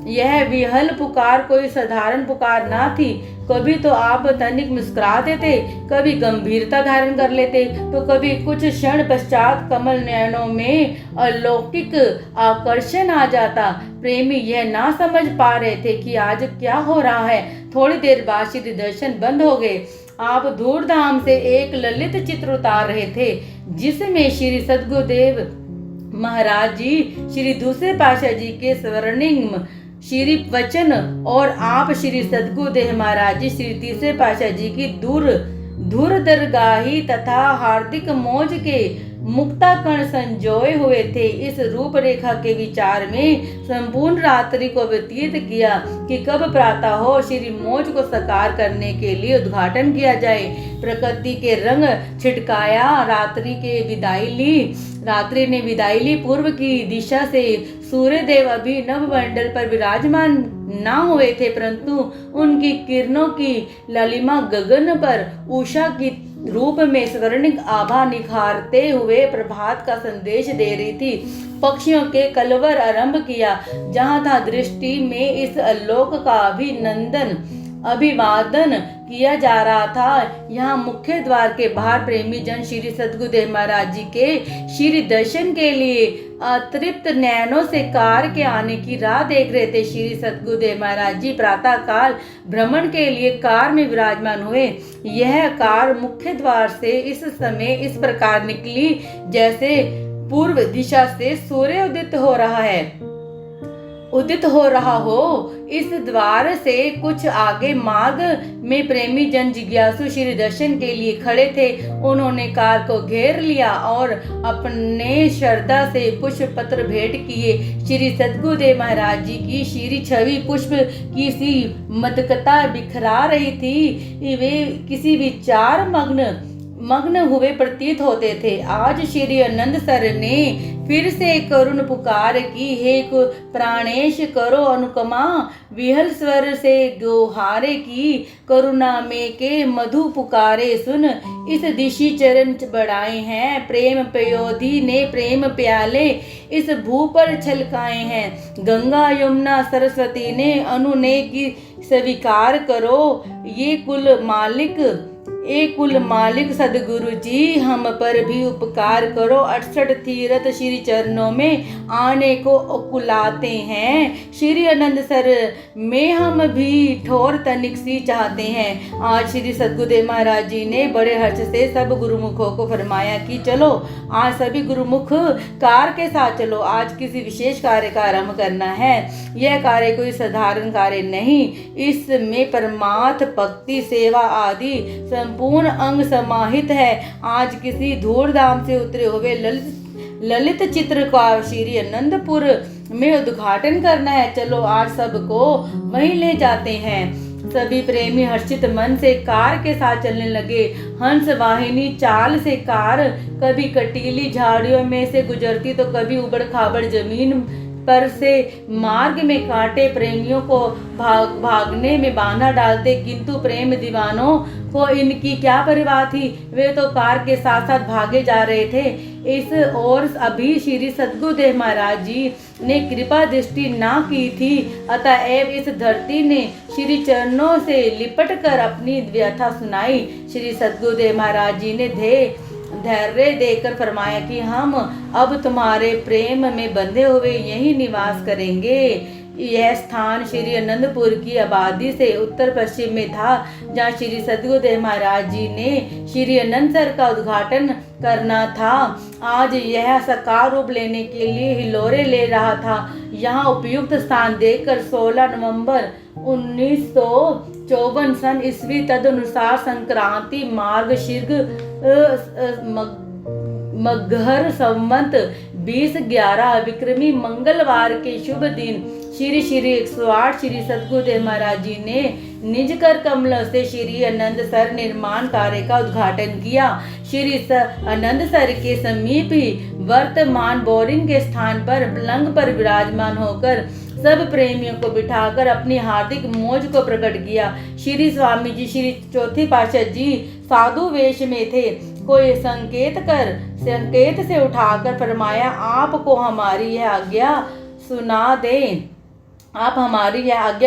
यह विहल पुकार कोई साधारण पुकार ना थी। कभी तो आप तनिक मुस्कुरा देते, कभी गंभीरता धारण कर लेते, तो कभी कुछ क्षण पश्चात कमल नयनों में अलौकिक आकर्षण आ जाता। प्रेमी यह ना समझ पा रहे थे कि आज क्या हो रहा है। थोड़ी देर बाद श्री दर्शन बंद हो गए। आप धूमधाम से एक ललित चित्र उतार रहे थे, जिसमें श्री सद्गुरुदेव महाराज जी श्री दूसरे पातशाह जी के स्वर्णिम श्री वचन और आप श्री सद्गुरुदेव महाराज जी श्री तीसरे पातशाह जी की दूरदरगाही तथा हार्दिक मौज के मुक्ताकण संजोए हुए थे। इस रूपरेखा के विचार में संपूर्ण रात्रि को व्यतीत किया कि कब प्रातः हो श्री मौज को साकार करने के लिए उद्घाटन किया जाए। प्रकृति के रंग छिटकाया, रात्रि ने विदाई ली। पूर्व की दिशा से सूर्यदेव अभी नवमंडल पर विराजमान ना हुए थे, परंतु उनकी किरणों की लालिमा गगन पर उषा की रूप में स्वर्णिक आभा निखारते हुए प्रभात का संदेश दे रही थी। पक्षियों के कलवर आरंभ किया। जहाँ था दृष्टि में इस आलोक का अभिनंदन अभिवादन किया जा रहा था। यहाँ मुख्य द्वार के बाहर प्रेमी जन श्री सद्गुरुदेव महाराज जी के श्री दर्शन के लिए अतृप्त नैनों से कार के आने की राह देख रहे थे। श्री सद्गुरुदेव महाराज जी प्रातः काल भ्रमण के लिए कार में विराजमान हुए। यह कार मुख्य द्वार से इस समय इस प्रकार निकली जैसे पूर्व दिशा से सूर्य उदित हो रहा हो। इस द्वार से कुछ आगे मार्ग में प्रेमी जन जिज्ञासु श्री दर्शन के लिए खड़े थे। उन्होंने कार को घेर लिया और अपने श्रद्धा से पुष्प पत्र भेंट किए। श्री सद्गुरुदेव महाराज जी की श्री छवि पुष्प की सी मदकता बिखरा रही थी। वे किसी विचार मग्न हुए प्रतीत होते थे। आज श्री आनंद सर ने फिर से करुण पुकार की, हे प्राणेश करो अनुकमा। विहल स्वर से गुहारे की, करुणा में के मधु पुकारे सुन। इस दिशि चरण बढ़ाए हैं, प्रेम पयोधी ने प्रेम प्याले इस भू पर छलकाए हैं। गंगा यमुना सरस्वती ने अनु ने की स्वीकार करो। ये कुल मालिक सदगुरु जी हम पर भी उपकार करो। 68 तीर्थ श्री चरणों में आने को उकुलाते हैं। श्री आनंद सर में हम भी ठोर तनिक सी चाहते हैं। आज श्री सद्गुरुदेव महाराज जी ने बड़े हर्ष से सब गुरुमुखों को फरमाया कि चलो आज सभी गुरुमुख कार के साथ चलो। आज किसी विशेष कार्य का आरंभ करना है। यह कार्य कोई साधारण कार्य नहीं, इसमें परमार्थ भक्ति सेवा आदि संपूर्ण अंग समाहित है। आज किसी धूमधाम से उतरे हुए ललित चित्र का श्री आनंदपुर में उद्घाटन करना है। चलो आज सबको वहीं ले जाते हैं। सभी प्रेमी हर्षित मन से कार के साथ चलने लगे। हंस वाहिनी चाल से कार कभी कटीली झाड़ियों में से गुजरती तो कभी उबड़ खाबड़ जमीन पर से मार्ग में कांटे प्रेमियों को भागने में बांधा डालते, किंतु प्रेम दीवानों को इनकी क्या परवाह थी। वे तो कार के साथ साथ भागे जा रहे थे। इस ओर अभी श्री सद्गुरुदेव महाराज जी ने कृपा दृष्टि ना की थी, अतएव इस धरती ने श्री चरणों से लिपट कर अपनी व्यथा सुनाई। श्री सद्गुरुदेव महाराज जी ने धैर्य देकर फरमाया कि हम अब तुम्हारे प्रेम में बंधे हुए यही निवास करेंगे। यह स्थान श्री आनंदपुर की आबादी से उत्तर पश्चिम में था, जहाँ श्री सद्गुरुदेव महाराज जी ने श्री आनंदसर का उद्घाटन करना था। आज यह साकार रूप लेने के लिए हिलोरे ले रहा था। यहाँ उपयुक्त स्थान देखकर 16 नवंबर 1954 सन ईस्वी तदनुसार संक्रांति मार्गशीर्ष मघर संवत 2011 विक्रमी मंगलवार के शुभ दिन श्री 108 श्री सद्गुरुदेव महाराज जी ने निज कर कमलों से श्री आनंद सर निर्माण कार्य का उद्घाटन किया। श्री आनंद सर के समीप ही वर्तमान बोरिंग के स्थान पर पलंग पर विराजमान होकर सब प्रेमियों को बिठाकर अपनी हार्दिक मौज को प्रकट किया। श्री स्वामी जी श्री चौथे पातशाह जी साधु वेश में थे। कोई संकेत से उठाकर फरमाया, आपको हमारी यह आज्ञा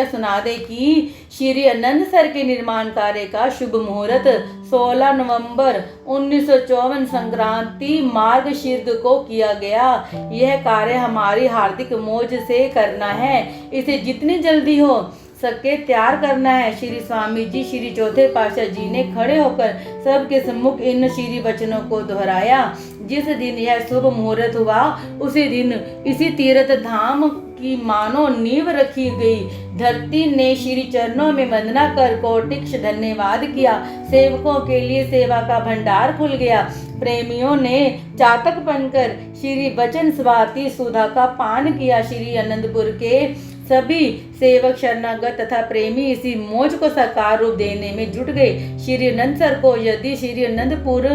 सुना दे कि श्री आनंद सर के निर्माण कार्य का शुभ मुहूर्त 16 नवंबर 1954 संक्रांति मार्गशीर्ष को किया गया। यह कार्य हमारी हार्दिक मौज से करना है। इसे जितनी जल्दी हो सके तैयार करना है। श्री स्वामी जी श्री चौथे पातशाह जी ने खड़े होकर सबके सम्मुख इन श्री वचनों को दोहराया। जिस दिन यह शुभ मुहूर्त हुआ उसी दिन इसी तीर्थ धाम की मानो नींव रखी गई। धरती ने श्री चरणों में वंदना कर कोटिक्ष धन्यवाद किया। सेवकों के लिए सेवा का भंडार खुल गया। प्रेमियों ने चातक बनकर श्री वचन स्वाति सुधा का पान किया। श्री आनंदपुर के सभी सेवक शरणागत तथा प्रेमी इसी मौज को साकार रूप देने में जुट गए। श्री आनंद सर को यदि श्री आनंदपुर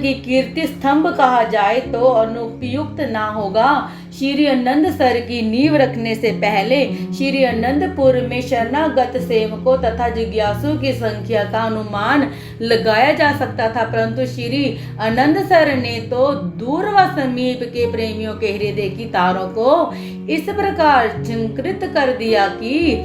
की कीर्ति स्तंभ कहा जाए तो अनुपयुक्त ना होगा। श्री आनंद सर की नींव रखने से पहले श्री आनंदपुर में शरणागत सेवकों तथा जिज्ञासु की संख्या का अनुमान लगाया जा सकता था, परंतु श्री आनंद सर ने तो दूर व समीप के प्रेमियों के हृदय की तारों को इस प्रकार झंकृत कर दिया कि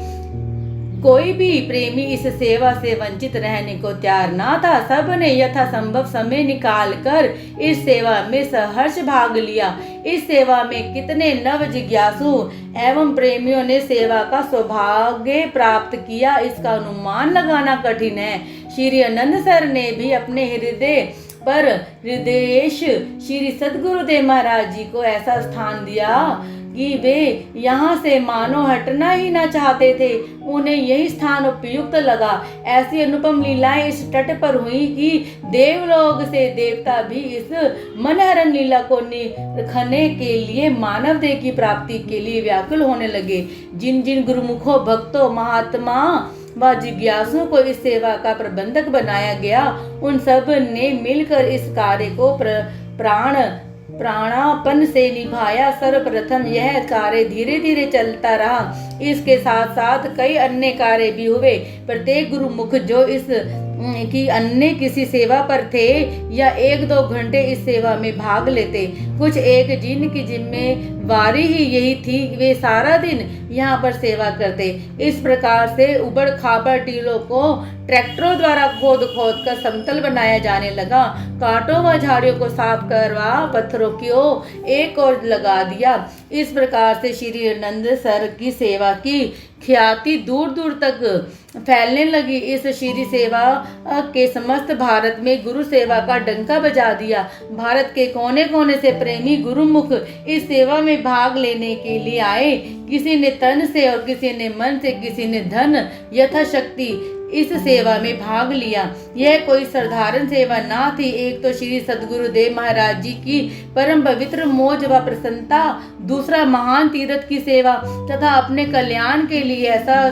कोई भी प्रेमी इस सेवा से वंचित रहने को तैयार ना था। सब ने यथासंभव समय निकालकर इस सेवा में सहर्ष भाग लिया। इस सेवा में कितने नव जिज्ञासु एवं प्रेमियों ने सेवा का सौभाग्य प्राप्त किया, इसका अनुमान लगाना कठिन है। श्री आनंद सर ने भी अपने हृदय पर हृदयेश श्री सद्गुरुदेव महाराज जी को ऐसा स्थान दिया कि वे यहाँ से मानो हटना ही ना चाहते थे। उन्हें यही स्थान उपयुक्त लगा। ऐसी अनुपम लीलाएं इस तट पर हुई कि देवलोक से देवता भी इस मनहरण लीला को निरखने के लिए मानव देह की प्राप्ति के लिए व्याकुल होने लगे। जिन जिन गुरुमुखों, भक्तों, महात्मा व जिज्ञासुओं को इस सेवा का प्रबंधक बनाया गया, उन सब ने मिलकर इस कार्य को प्राणापन से निभाया। सर्वप्रथम यह कार्य धीरे धीरे चलता रहा। इसके साथ साथ कई अन्य कार्य भी हुए। प्रत्येक गुरुमुख जो इस कि अन्य किसी सेवा पर थे या 1-2 घंटे इस सेवा में भाग लेते, कुछ एक जिनकी जिम्मेवारी ही यही थी, वे सारा दिन यहाँ पर सेवा करते। इस प्रकार से उबड़ खाबड़ टीलों को ट्रैक्टरों द्वारा खोद खोद कर समतल बनाया जाने लगा। कांटों व झाड़ियों को साफ करवा पत्थरों को एक और लगा दिया। इस प्रकार से श्री आनंद सर की सेवा की ख्याति दूर दूर तक फैलने लगी। इस श्री सेवा के समस्त भारत में गुरु सेवा का डंका बजा दिया। भारत के कोने कोने से प्रेमी गुरुमुख इस सेवा में भाग लेने के लिए आए। किसी ने तन से और किसी ने मन से, किसी ने धन यथाशक्ति इस सेवा में भाग लिया। यह कोई साधारण सेवा ना थी। एक तो श्री सद्गुरुदेव महाराज जी की परम पवित्र मौज व प्रसन्नता, दूसरा महान तीर्थ की सेवा तथा अपने कल्याण के लिए ऐसा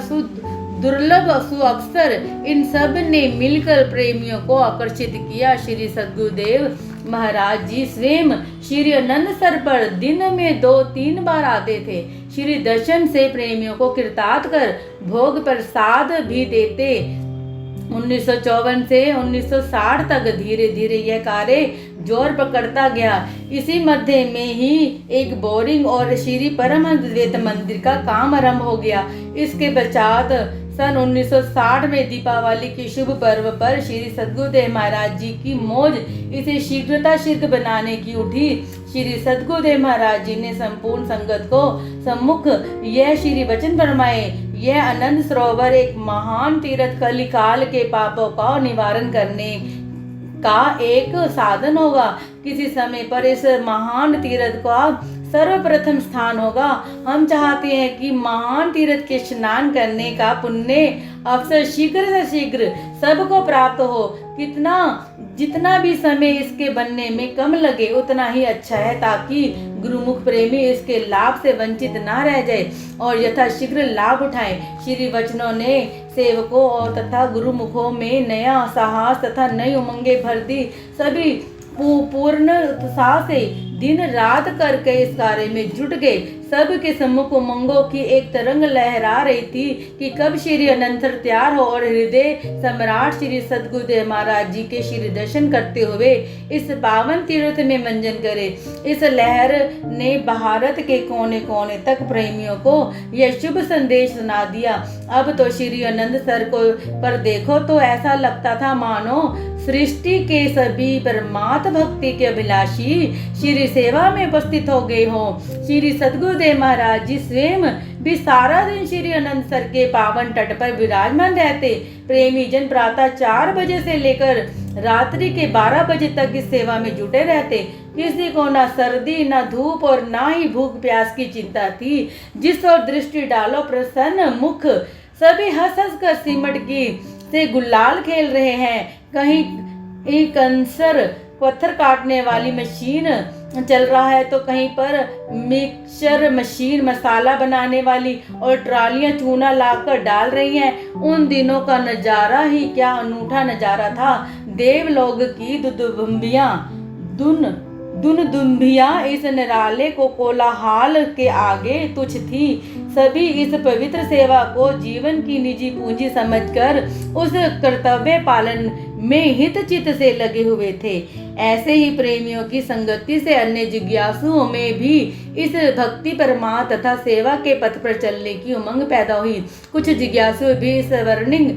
दुर्लभ सुअवसर, इन सब ने मिलकर प्रेमियों को आकर्षित किया। श्री सद्गुरुदेव महाराज जी स्वयं श्री आनंद सर पर दिन में 2-3 बार आते थे। श्री दर्शन से प्रेमियों को कृतार्थ कर भोग प्रसाद भी देते। 1954 से 1960 तक धीरे धीरे यह कार्य जोर पकड़ता गया। इसी मध्य में ही एक बोरिंग और श्री परमहंस द्वैत मंदिर का काम आरंभ हो गया। इसके पश्चात सन 1960 में दीपावली के शुभ पर्व पर श्री सद्गुरुदेव महाराज जी की मौज इसे शीघ्र बनाने की उठी। श्री सद्गुरुदेव महाराज जी ने संपूर्ण संगत को सम्मुख यह श्री वचन फरमाए, यह आनंद सरोवर एक महान तीर्थ कलिकाल के पापों का निवारण करने का एक साधन होगा। किसी समय पर इस महान तीर्थ का सर्वप्रथम स्थान होगा। हम चाहते हैं कि महान तीर्थ के स्नान करने का पुण्य अवसर शीघ्र से शीघ्र सबको प्राप्त हो। जितना भी समय इसके बनने में कम लगे उतना ही अच्छा है, ताकि गुरुमुख प्रेमी इसके लाभ से वंचित ना रह जाए और यथाशीघ्र लाभ उठाएं। श्री वचनों ने सेवकों और तथा गुरुमुखों में नया साहस तथा नई उमंगे भर दी। सभी पूर्ण उत्साह से दिन रात करके इस कार्य में जुट गए। सबके सम्मुख उमंगों की एक तरंग लहरा रही थी कि कब श्री आनंद सर तैयार हो और हृदय सम्राट श्री सद्गुरुदेव महाराज जी के श्री दर्शन करते हुए इस पावन तीर्थ में मंजन करे। इस लहर ने भारत के कोने कोने तक प्रेमियों को यह शुभ संदेश सुना दिया। अब तो श्री आनंद सर को पर देखो तो ऐसा लगता था मानो सृष्टि के सभी परमात्म भक्ति के अभिलाषी श्री सेवा में उपस्थित हो गए हो। श्री सद्गुरुदेव महाराज जी स्वयं भी सारा दिन श्री आनंद सर के पावन तट पर विराजमान रहते। प्रेमी जन प्रातः 4 बजे से लेकर रात्रि के 12 बजे तक इस सेवा में जुटे रहते। किसी को ना सर्दी, ना धूप और ना ही भूख प्यास की चिंता थी। जिस ओर दृष्टि डालो प्रसन्न मुख, सभी हंस हंस कर सिमट की से गुलाल खेल रहे हैं। कहीं एक कंसर पत्थर काटने वाली मशीन चल रहा है तो कहीं पर मिक्सचर मशीन मसाला बनाने वाली और ट्रालियां चूना लाकर डाल रही हैं। उन दिनों का नजारा ही क्या अनूठा नजारा था। देवलोक की दुम्बियां इस निराले को कोलाहल के आगे तुच्छ थी। सभी इस पवित्र सेवा को जीवन की निजी पूंजी समझकर उस कर्तव्य पालन में हित चित से लगे हुए थे। ऐसे ही प्रेमियों की संगति से अन्य जिज्ञासुओं में भी इस भक्ति परमा तथा सेवा के पथ पर चलने की उमंग पैदा हुई। कुछ जिज्ञासु भी स्वर्णिम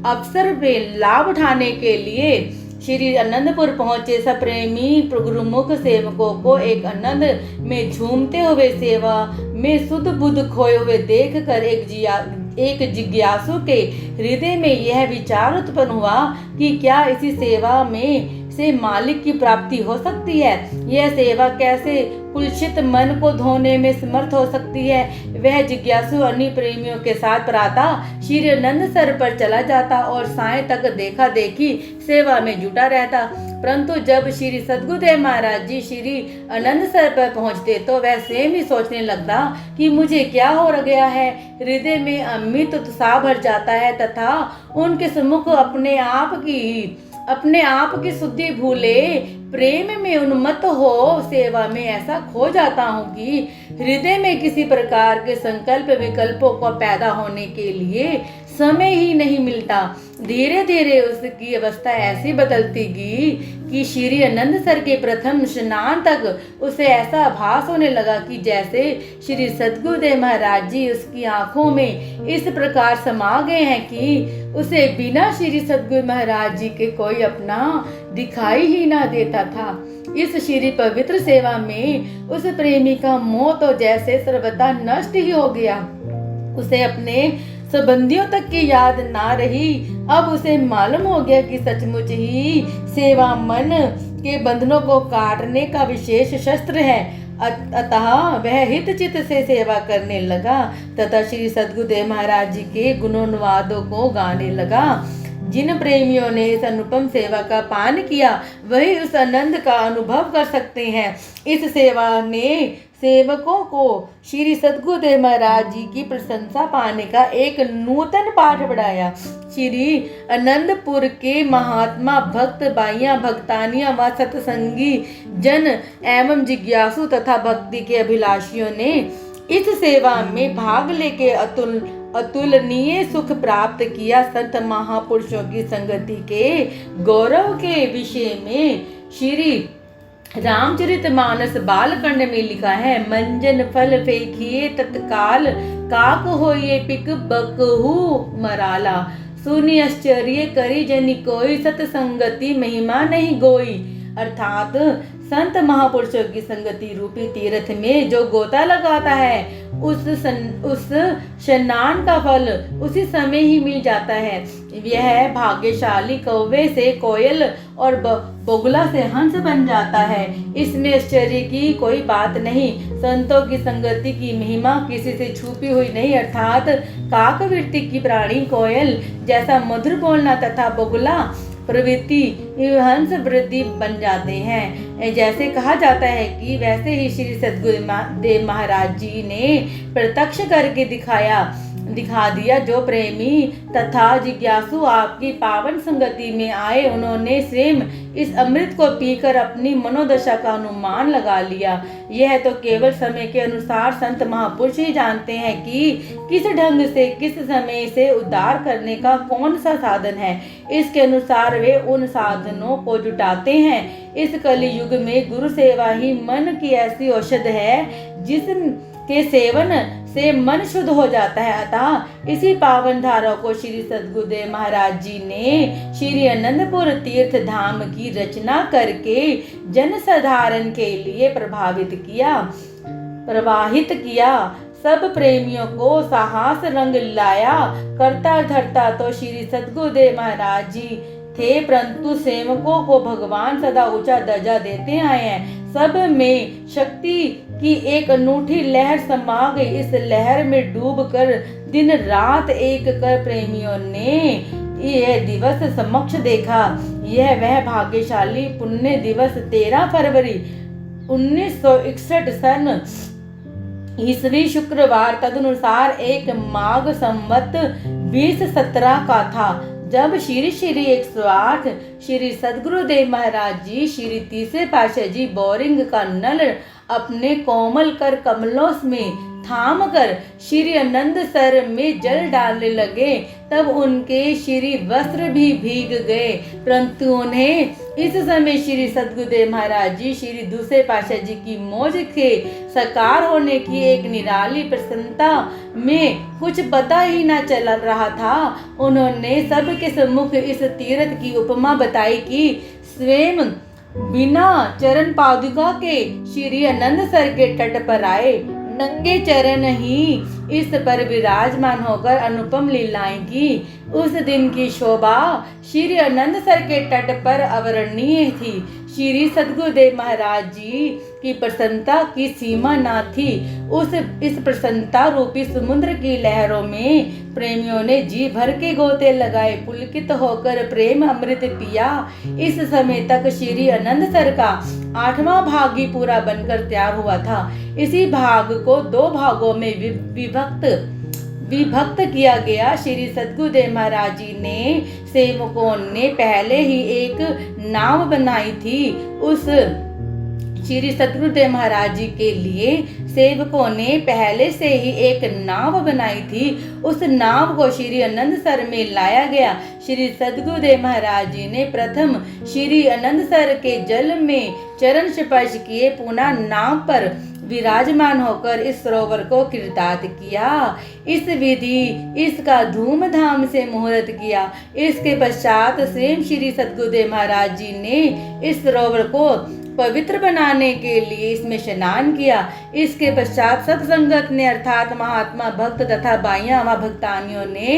अवसर पे लाभ उठाने के लिए श्री अनंतपुर पहुंचे। सब प्रेमी गुरुमुख सेवकों को एक आनंद में झूमते हुए सेवा में सुध बुध खोए हुए देख कर एक जिज्ञासु के हृदय में यह विचार उत्पन्न हुआ कि क्या इसी सेवा में से मालिक की प्राप्ति हो सकती है। यह सेवा कैसे कुलसित मन को धोने में समर्थ हो सकती है। वह जिज्ञासु अन्य प्रेमियों के साथ प्रातः श्री अनंतसर पर चला जाता और साय तक देखा देखी सेवा में जुटा रहता। परंतु जब श्री सद्गुरुदेव महाराज जी श्री अनंतसर पर पहुंचते तो वह स्वयं ही सोचने लगता कि मुझे क्या हो गया है। हृदय में अमित उत्साह भर जाता है तथा उनके सम्मुख अपने आप की शुद्धि भूले प्रेम में उन्मत्त हो सेवा में ऐसा खो जाता हूँ कि हृदय में किसी प्रकार के संकल्प विकल्पों को पैदा होने के लिए समय ही नहीं मिलता। धीरे धीरे उसकी अवस्था ऐसी बदलती गई कि श्री अनंतसर के प्रथम स्नान तक उसे ऐसा आभास होने लगा कि जैसे श्री सद्गुरुदेव महाराज जी उसकी आंखों में इस प्रकार समा गए हैं कि उसे बिना श्री सद्गुरु महाराज जी के कोई अपना दिखाई ही ना देता था। इस श्री पवित्र सेवा में उस प्रेमी का मोह तो जैसे सर्वथा नष्ट ही हो गया। उसे अपने संबंधियों तक की याद ना रही। अब उसे मालूम हो गया कि सचमुच ही सेवा मन के बंधनों को काटने का विशेष शस्त्र है। अतः वह हित चित से सेवा करने लगा तथा श्री सद्गुरुदेव महाराज जी के गुणोन्वादों को गाने लगा। जिन प्रेमियों ने इस अनुपम सेवा का पान किया वही उस आनंद का अनुभव कर सकते हैं। इस सेवा ने सेवकों को श्री सद्गुरुदेव महाराज जी की प्रशंसा पाने का एक नूतन पाठ पढ़ाया। श्री अनंतपुर के महात्मा भक्त बाइयां भक्तानियां व सत्संगी जन एवं जिज्ञासु तथा भक्ति के अभिलाषियों ने इस सेवा में भाग लेके अतुलनीय सुख प्राप्त किया। संत महापुरुषों की संगति के गौरव के विषय में श्री रामचरितमानस बालकांड में लिखा है, मंजन फल फेंकिए तत्काल काक होइए पिक बकहु मराला, सुनि आश्चर्य करी जनि कोई सतसंगति महिमा नहीं गोई। अर्थात संत महापुरुषों की संगति रूपी तीर्थ में जो गोता लगाता है उस स्नान का फल उसी समय ही मिल जाता है। यह भाग्यशाली कौवे से कोयल और बगुला से हंस बन जाता है। इसमें आश्चर्य की कोई बात नहीं। संतों की संगति की महिमा किसी से छुपी हुई नहीं। अर्थात काकवृत्ति की प्राणी कोयल जैसा मधुर बोलना तथा बगुला प्रवृत्ति हंस वृद्धि बन जाते हैं। जैसे कहा जाता है कि वैसे ही श्री सद्गुरुदेव महाराज जी ने प्रत्यक्ष करके दिखा दिया। जो प्रेमी तथा जिज्ञासु आपकी पावन संगति में आए उन्होंने स्वयं इस अमृत को पीकर अपनी मनोदशा का अनुमान लगा लिया। यह तो केवल समय के अनुसार संत महापुरुष ही जानते हैं कि किस ढंग से किस समय से उद्धार करने का कौन सा साधन है। इसके अनुसार वे उन साधनों को जुटाते हैं। इस कलि युग में गुरु सेवा ही मन की ऐसी औषध है जिसके सेवन से मन शुद्ध हो जाता है। अतः इसी पावन धारा को श्री सद्गुरुदेव महाराज जी ने श्री अनंतपुर तीर्थ धाम की रचना करके जन साधारण के लिए प्रवाहित किया। सब प्रेमियों को साहस रंग लाया। करता धरता तो श्री सद्गुरुदेव महाराज जी थे, परंतु सेवकों को भगवान सदा ऊंचा दर्जा देते आए हैं। सब में शक्ति की एक अनूठी लहर समा गई। इस लहर में डूबकर दिन रात एक कर प्रेमियों ने यह दिवस समक्ष देखा। यह वह भाग्यशाली पुण्य दिवस 13 फरवरी 1961 सन ईस्वी शुक्रवार तदनुसार एक माघ संवत 2017 का था, जब श्री 108 श्री सद्गुरुदेव महाराज जी श्री तीसरे पातशाह जी बोरिंग का नल अपने कोमल कर कमलों में थाम कर श्री आनंद सर में जल डालने लगे। तब उनके श्री वस्त्र भी भीग गए, परंतु उन्हें इस समय श्री सद्गुरुदेव महाराज जी श्री दूसरे पातशाह जी की मौज के साकार होने की एक निराली प्रसन्नता में कुछ पता ही न चल रहा था। उन्होंने सबके सम्मुख इस तीर्थ की उपमा बताई कि स्वयं बिना चरण पादुका के श्री आनंद सर के तट पर आए नंगे चरण ही इस पर विराजमान होकर अनुपम लीलाएं की। उस दिन की शोभा श्री आनंद सर के तट पर अवर्णनीय थी। श्री सद्गुरुदेव महाराज जी की प्रसन्नता की सीमा न थी। इस प्रसन्नता रूपी समुद्र की लहरों में प्रेमियों ने जी भर के गोते लगाए, पुलकित होकर प्रेम अमृत पिया। इस समय तक श्री आनंद सर का 8वां भाग ही पूरा बनकर तैयार हुआ था। इसी भाग को 2 भागों में विभक्त किया गया। श्री सद्गुरुदेव महाराज जी ने सेवकों ने पहले ही एक नाव बनाई थी। उस श्री सद्गुरुदेव महाराज जी के लिए सेवकों ने पहले से ही एक नाव बनाई थी। उस नाव को श्री आनंद सर में लाया गया। श्री सद्गुरुदेव महाराज जी ने प्रथम श्री आनंद सर के जल में चरण स्पर्श किए, पुनः नाव पर विराजमान होकर इस सरोवर को कृतार्थ किया। इस विधि इसका धूमधाम से मुहूर्त किया। इसके पश्चात स्वयं श्री सद्गुरुदेव महाराज जी ने इस सरोवर को पवित्र बनाने के लिए इसमें स्नान किया। इसके पश्चात सत्संगत ने अर्थात महात्मा भक्त तथा बाइयां व भक्तानियों ने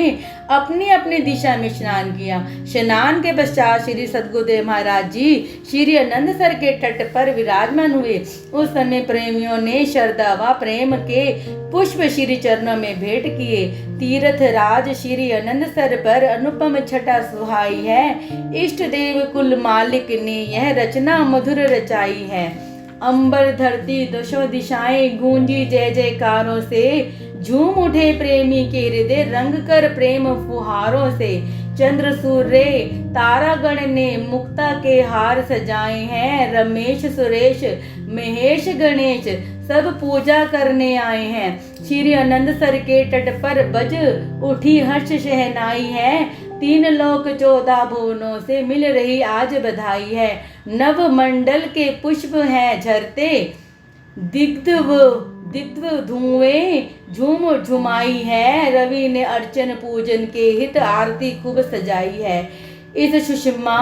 अपनी अपनी दिशा में स्नान किया। स्नान के पश्चात श्री सद्गुरुदेव महाराज जी श्री आनंद सर के तट पर विराजमान हुए। उस समय प्रेमियों ने श्रद्धा व प्रेम के पुष्प श्री चरणों में भेंट किए। तीर्थ राज श्री आनंद सर पर अनुपम छटा सुहाई है। इष्ट देव कुल मालिक ने यह रचना मधुर रचाई है। अंबर धरती दशों दिशाएं गूंजी जय जयकारों से, झूम उठे प्रेमी के हृदय रंग कर प्रेम फुहारों से। चंद्र सूर्य तारागण ने मुक्ता के हार सजाए हैं। रमेश सुरेश महेश गणेश सब पूजा करने आए हैं। श्री आनंद सर के तट पर बज उठी हर्ष शहनाई है। 3 लोक 14 भुवनों से मिल रही आज बधाई है। नव मंडल के पुष्प हैं झरते, दिग्ध धुएं झूम झुमाई है। रवि ने अर्चन पूजन के हित आरती खूब सजाई है। इस सुषमा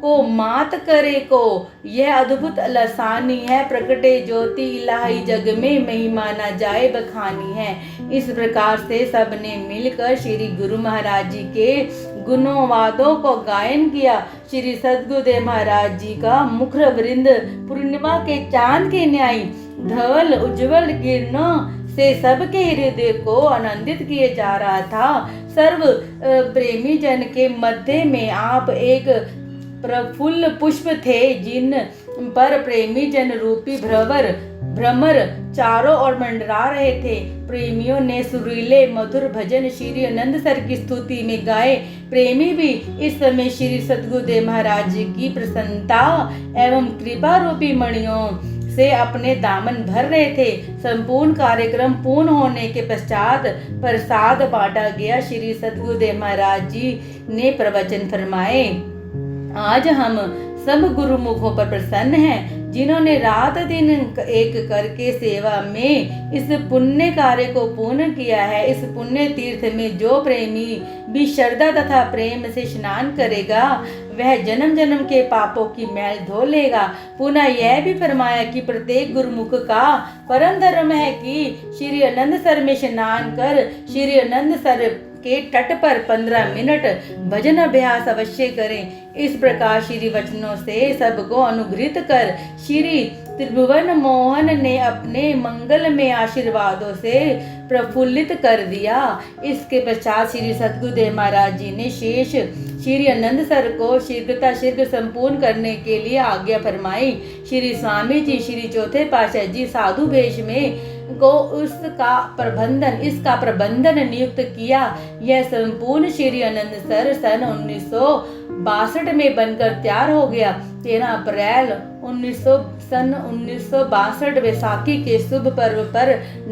को मात करे को यह अद्भुत लसानी है। प्रकटे ज्योति इलाही जग में महिमा न जाए बखानी है। इस प्रकार से सबने मिलकर श्री गुरु महाराज जी के गुणोवादों को गायन किया। श्री सद्गुरुदेव महाराज जी का मुखर वृंद पूर्णिमा के चांद के न्याय धवल उज्जवल किरणों से सबके हृदय को आनंदित किए जा रहा था। सर्व प्रेमी जन के मध्य में आप एक प्रफुल्ल पुष्प थे, जिन पर प्रेमी जन रूपी भ्रमर चारों ओर मंडरा रहे थे। प्रेमियों ने सुरीले मधुर भजन श्री आनंद सर की स्तुति में गाए। प्रेमी भी इस समय श्री सद्गुरुदेव महाराज जी की प्रसन्नता एवं कृपा रूपी मणियों से अपने दामन भर रहे थे। संपूर्ण कार्यक्रम पूर्ण होने के पश्चात प्रसाद बांटा गया। श्री सद्गुरुदेव महाराज जी ने प्रवचन फरमाए। आज हम सब गुरुमुखों पर प्रसन्न हैं, जिन्होंने रात दिन एक करके सेवा में इस पुण्य कार्य को पूर्ण किया है। इस पुण्य तीर्थ में जो प्रेमी भी श्रद्धा तथा प्रेम से स्नान करेगा, वह जन्म जन्म के पापों की मैल धो लेगा। पुनः यह भी फरमाया कि प्रत्येक गुरुमुख का परम धर्म है कि श्री आनंद सर में स्नान कर श्री आनंद सर के तट पर 15 मिनट भजन अभ्यास अवश्य करें। इस प्रकार श्री वचनों से सबको अनुग्रहित कर श्री त्रिभुवन मोहन ने अपने मंगल में आशीर्वादों से प्रफुल्लित कर दिया। इसके पश्चात श्री सद्गुरुदेव महाराज जी ने शेष श्री आनंद सर को शीघ्र संपूर्ण करने के लिए आज्ञा फरमाई। श्री स्वामी जी श्री चौथे पातशाह जी साधु भेष में को इसका प्रबंधन नियुक्त किया। यह संपूर्ण श्री आनंद सर सन 1962 में बनकर तैयार हो गया। 13 अप्रैल 1962 वैसाखी के शुभ पर्व पर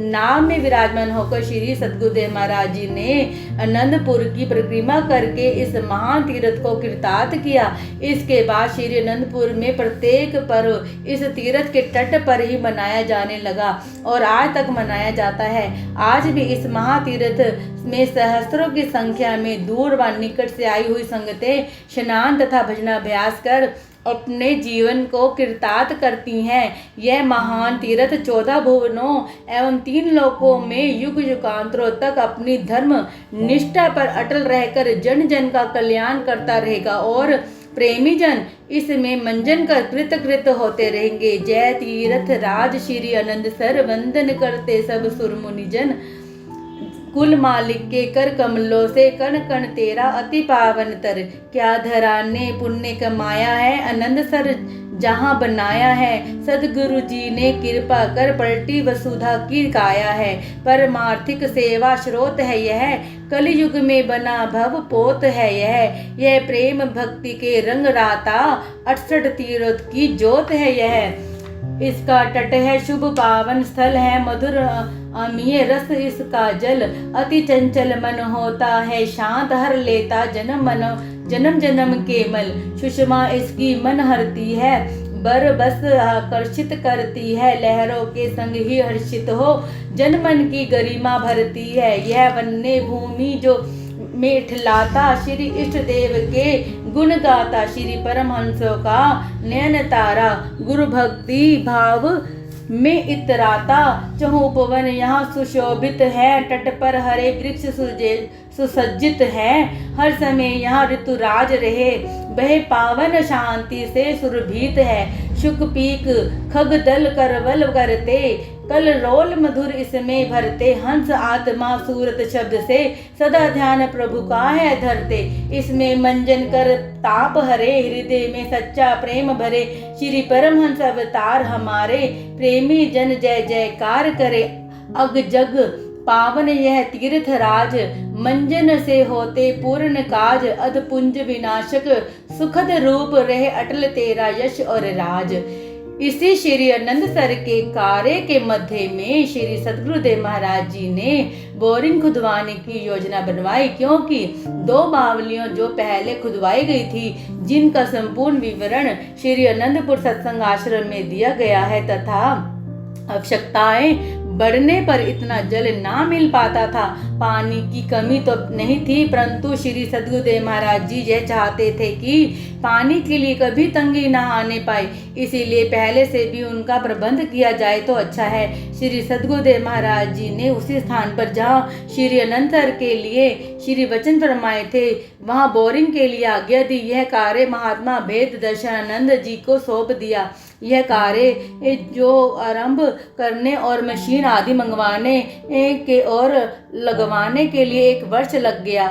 नाव में विराजमान होकर श्री सद्गुरुदेव महाराज जी ने आनंदपुर की परिक्रमा करके इस महान तीर्थ को कृतार्थ किया। इसके बाद श्री आनंदपुर में प्रत्येक पर्व इस तीर्थ के तट पर ही मनाया जाने लगा और आज तक मनाया जाता है। आज भी इस महातीर्थ में सहस्त्रों की संख्या में दूर व निकट से आई हुई संगतें स्नान तथा भजनाभ्यास कर अपने जीवन को कृतार्थ करती हैं। यह महान तीर्थ 14 भुवनों एवं 3 लोकों में युग युगांतरों तक अपनी धर्म निष्ठा पर अटल रहकर जन जन का कल्याण करता रहेगा और प्रेमी जन इसमें मंजन कर कृत होते रहेंगे। जय तीर्थ राज श्री आनंद सर, वंदन करते सब सुर मुनि जन। कुल मालिक के कर कमलों से कण कण तेरा अति पावन तर। क्या धरा ने पुण्य कमाया है, आनंद सर जहाँ बनाया है। सदगुरु जी ने कृपा कर पलटी वसुधा की काया है। परमार्थिक सेवा स्रोत है यह, कलयुग में बना भव पोत है यह प्रेम भक्ति के रंग राता 68 तीर्थ की जोत है यह। इसका तट है शुभ पावन स्थल है, मधुर अमीय रस इसका जल। अति चंचल मन होता है शांत, हर लेता जन्म जन्म के मल। सुषमा इसकी मन हरती है, बर बस आकर्षित करती है। लहरों के संग ही हर्षित हो जन मन की गरिमा भरती है। यह वन्य भूमि जो मेठलाता श्री इष्ट देव के गुण गाता। श्री परमहंसों का नयन तारा, गुरु भक्ति भाव में इतराता। चहुपवन यहाँ सुशोभित है, तट पर हरे वृक्ष सुसज्जित है। हर समय यहाँ ऋतुराज रहे, वह पावन शांति से सुरभित है। शुक पीक खग दल करवल करते, कल रोल मधुर इसमें भरते। हंस आत्मा सूरत शब्द से सदा ध्यान प्रभु का है धरते। इसमें मंजन कर ताप हरे, हृदय में सच्चा प्रेम भरे। श्री परमहंस अवतार हमारे, प्रेमी जन जय जयकार करे। अग जग पावन यह तीर्थ राज, मंजन से होते पूर्ण काज। अधपुंज विनाशक सुखद रूप रहे, अटल तेरा यश और राज। इसी श्री आनंद सर के कार्य के मध्य में श्री सद्गुरुदेव महाराज जी ने बोरिंग खुदवाने की योजना बनवाई, क्योंकि 2 बावलियों जो पहले खुदवाई गई थी, जिनका संपूर्ण विवरण श्री आनंदपुर सत्संग आश्रम में दिया गया है तथा आवश्यकताएं बढ़ने पर इतना जल ना मिल पाता था। पानी की कमी तो नहीं थी, परंतु श्री सद्गुरुदेव महाराज जी यह चाहते थे कि पानी के लिए कभी तंगी ना आने पाए, इसीलिए पहले से भी उनका प्रबंध किया जाए तो अच्छा है। श्री सद्गुरुदेव महाराज जी ने उसी स्थान पर जहाँ श्री अनंत सर के लिए श्री वचन फरमाए थे, वहाँ बोरिंग के लिए आज्ञा दी। यह कार्य महात्मा भेद दर्शनानंद जी को सौंप दिया। यह कार्य जो आरंभ करने और मशीन आदि मंगवाने के और लगवाने के लिए 1 वर्ष लग गया।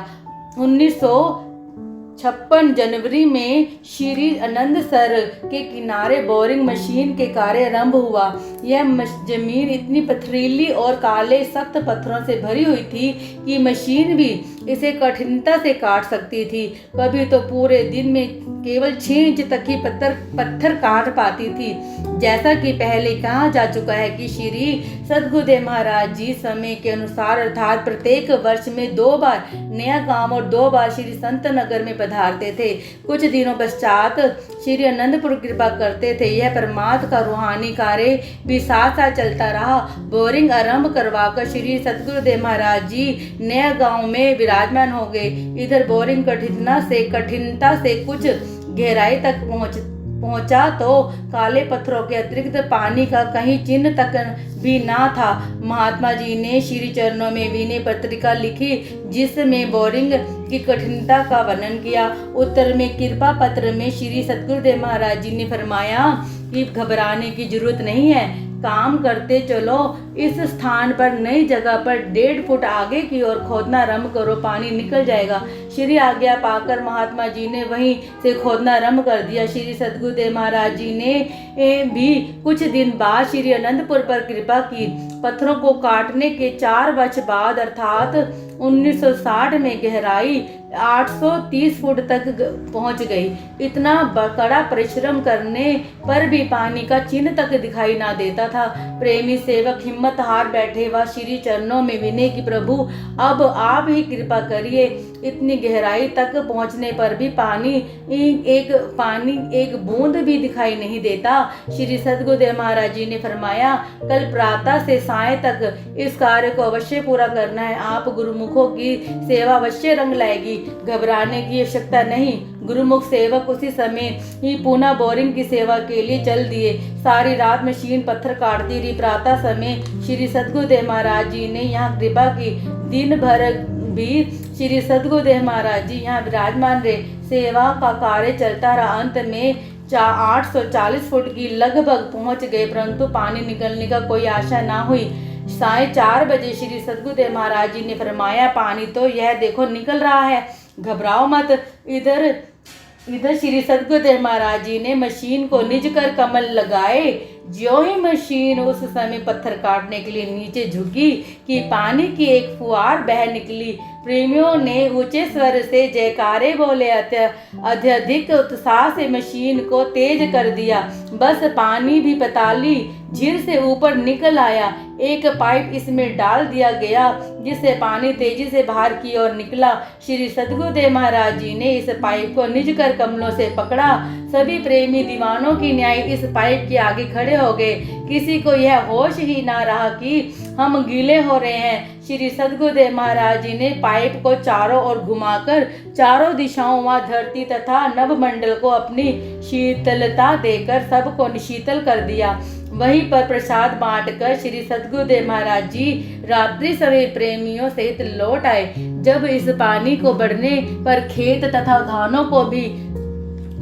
1956 जनवरी में श्री आनंद सर के किनारे बोरिंग मशीन के कार्य आरंभ हुआ। यह जमीन इतनी पथरीली और काले सख्त पत्थरों से भरी हुई थी कि मशीन भी इसे कठिनता से काट सकती थी। कभी तो पूरे दिन में केवल 6 इंच तक ही पत्थर काट पाती थी। जैसा कि पहले कहा जा चुका है कि श्री सद्गुरुदेव महाराज जी समय के अनुसार अर्थात प्रत्येक वर्ष में 2 बार नया गांव और 2 बार श्री संत नगर में पधारते थे। कुछ दिनों पश्चात श्री आनंदपुर कृपा करते थे। यह परमात्मा का रूहानी कार्य भी साथ साथ चलता रहा। बोरिंग आरंभ करवाकर श्री सद्गुरुदेव महाराज जी नया गांव में विराजमान हो गए। इधर बोरिंग कठिनता से कुछ गहराई तक पहुंचा तो काले पत्थरों के अतिरिक्त पानी का कहीं चिन्ह तक भी ना था। महात्मा जी ने श्री चरणों में विनय पत्रिका लिखी, जिसमें बोरिंग की कठिनता का वर्णन किया। उत्तर में कृपा पत्र में श्री सद्गुरुदेव महाराज जी ने फरमाया कि घबराने की जरूरत नहीं है, काम करते चलो। इस स्थान पर नई जगह पर 1.5 फुट आगे की ओर खोदना आरंभ करो, पानी निकल जाएगा। श्री आज्ञा पाकर महात्मा जी ने वहीं से खोदना आरंभ कर दिया। श्री सद्गुरुदेव महाराज जी ने भी कुछ दिन बाद श्री आनंदपुर पर कृपा की। पत्थरों को काटने के 4 वर्ष बाद अर्थात 1960 में गहराई 830 फुट तक पहुंच गई। इतना कड़ा परिश्रम करने पर भी पानी का चिन्ह तक दिखाई ना देता था। प्रेमी सेवक हिम्मत हार बैठे व श्री चरणों में विनय की प्रभु अब आप ही कृपा करिए। इतनी गहराई तक पहुंचने पर भी पानी एक बूंद भी दिखाई नहीं देता। श्री सद्गुरुदेव महाराज जी ने फरमाया, कल प्रातः से साय तक इस कार्य को अवश्य पूरा करना है। आप गुरुमुखों की सेवा अवश्य रंग लाएगी, घबराने की आवश्यकता नहीं। गुरुमुख सेवक उसी समय ही पुनः बोरिंग की सेवा के लिए चल दिए। सारी रात मशीन पत्थर काटती रही। प्रातः समय श्री सद्गुरुदेव महाराज जी ने यहाँ कृपा की। दिन भर भी श्री सद्गुरुदेव महाराज जी यहाँ विराजमान रहे। सेवा का कार्य चलता रहा। अंत में 840 फुट की लगभग पहुंच गए, परंतु पानी निकलने का कोई आशा ना हुई। 4:30 बजे श्री सद्गुरुदेव महाराज जी ने फरमाया, पानी तो यह देखो निकल रहा है, घबराओ मत। इधर श्री सद्गुरुदेव महाराज जी ने मशीन को निज कर कमल लगाए। ज्यों ही मशीन उस समय पत्थर काटने के लिए नीचे झुकी कि पानी की एक फुहार बह निकली। प्रेमियों ने ऊंचे स्वर से जयकारे बोले। अत्यधिक उत्साह से मशीन को तेज कर दिया। बस पानी भी पताली झील से ऊपर निकल आया। एक पाइप इसमें डाल दिया गया जिससे पानी तेजी से बाहर की ओर निकला। श्री सद्गुरुदेव महाराज जी ने इस पाइप को निज कर कमलों से पकड़ा। सभी प्रेमी दीवानों की न्याय इस पाइप के आगे खड़े हो गए। किसी को यह होश ही ना रहा कि हम गीले हो रहे हैं। श्री सद्गुरुदेव महाराज जी ने पाइप को चारों ओर घुमाकर चारों दिशाओं व धरती तथा नवमंडल को अपनी शीतलता देकर सबको शीतल कर दिया। वहीं पर प्रसाद बांटकर श्री सद्गुरुदेव महाराज जी रात्रि समय प्रेमियों सहित लौट आए। जब इस पानी को बढ़ने पर खेत तथा धानों को भी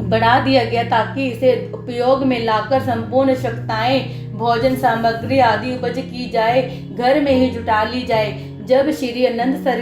बढ़ा दिया गया ताकि इसे उपयोग में लाकर संपूर्ण शक्ताएं, भोजन सामग्री आदि उपज की जाए, घर में ही जुटा ली जाए। जब श्री अनंतसर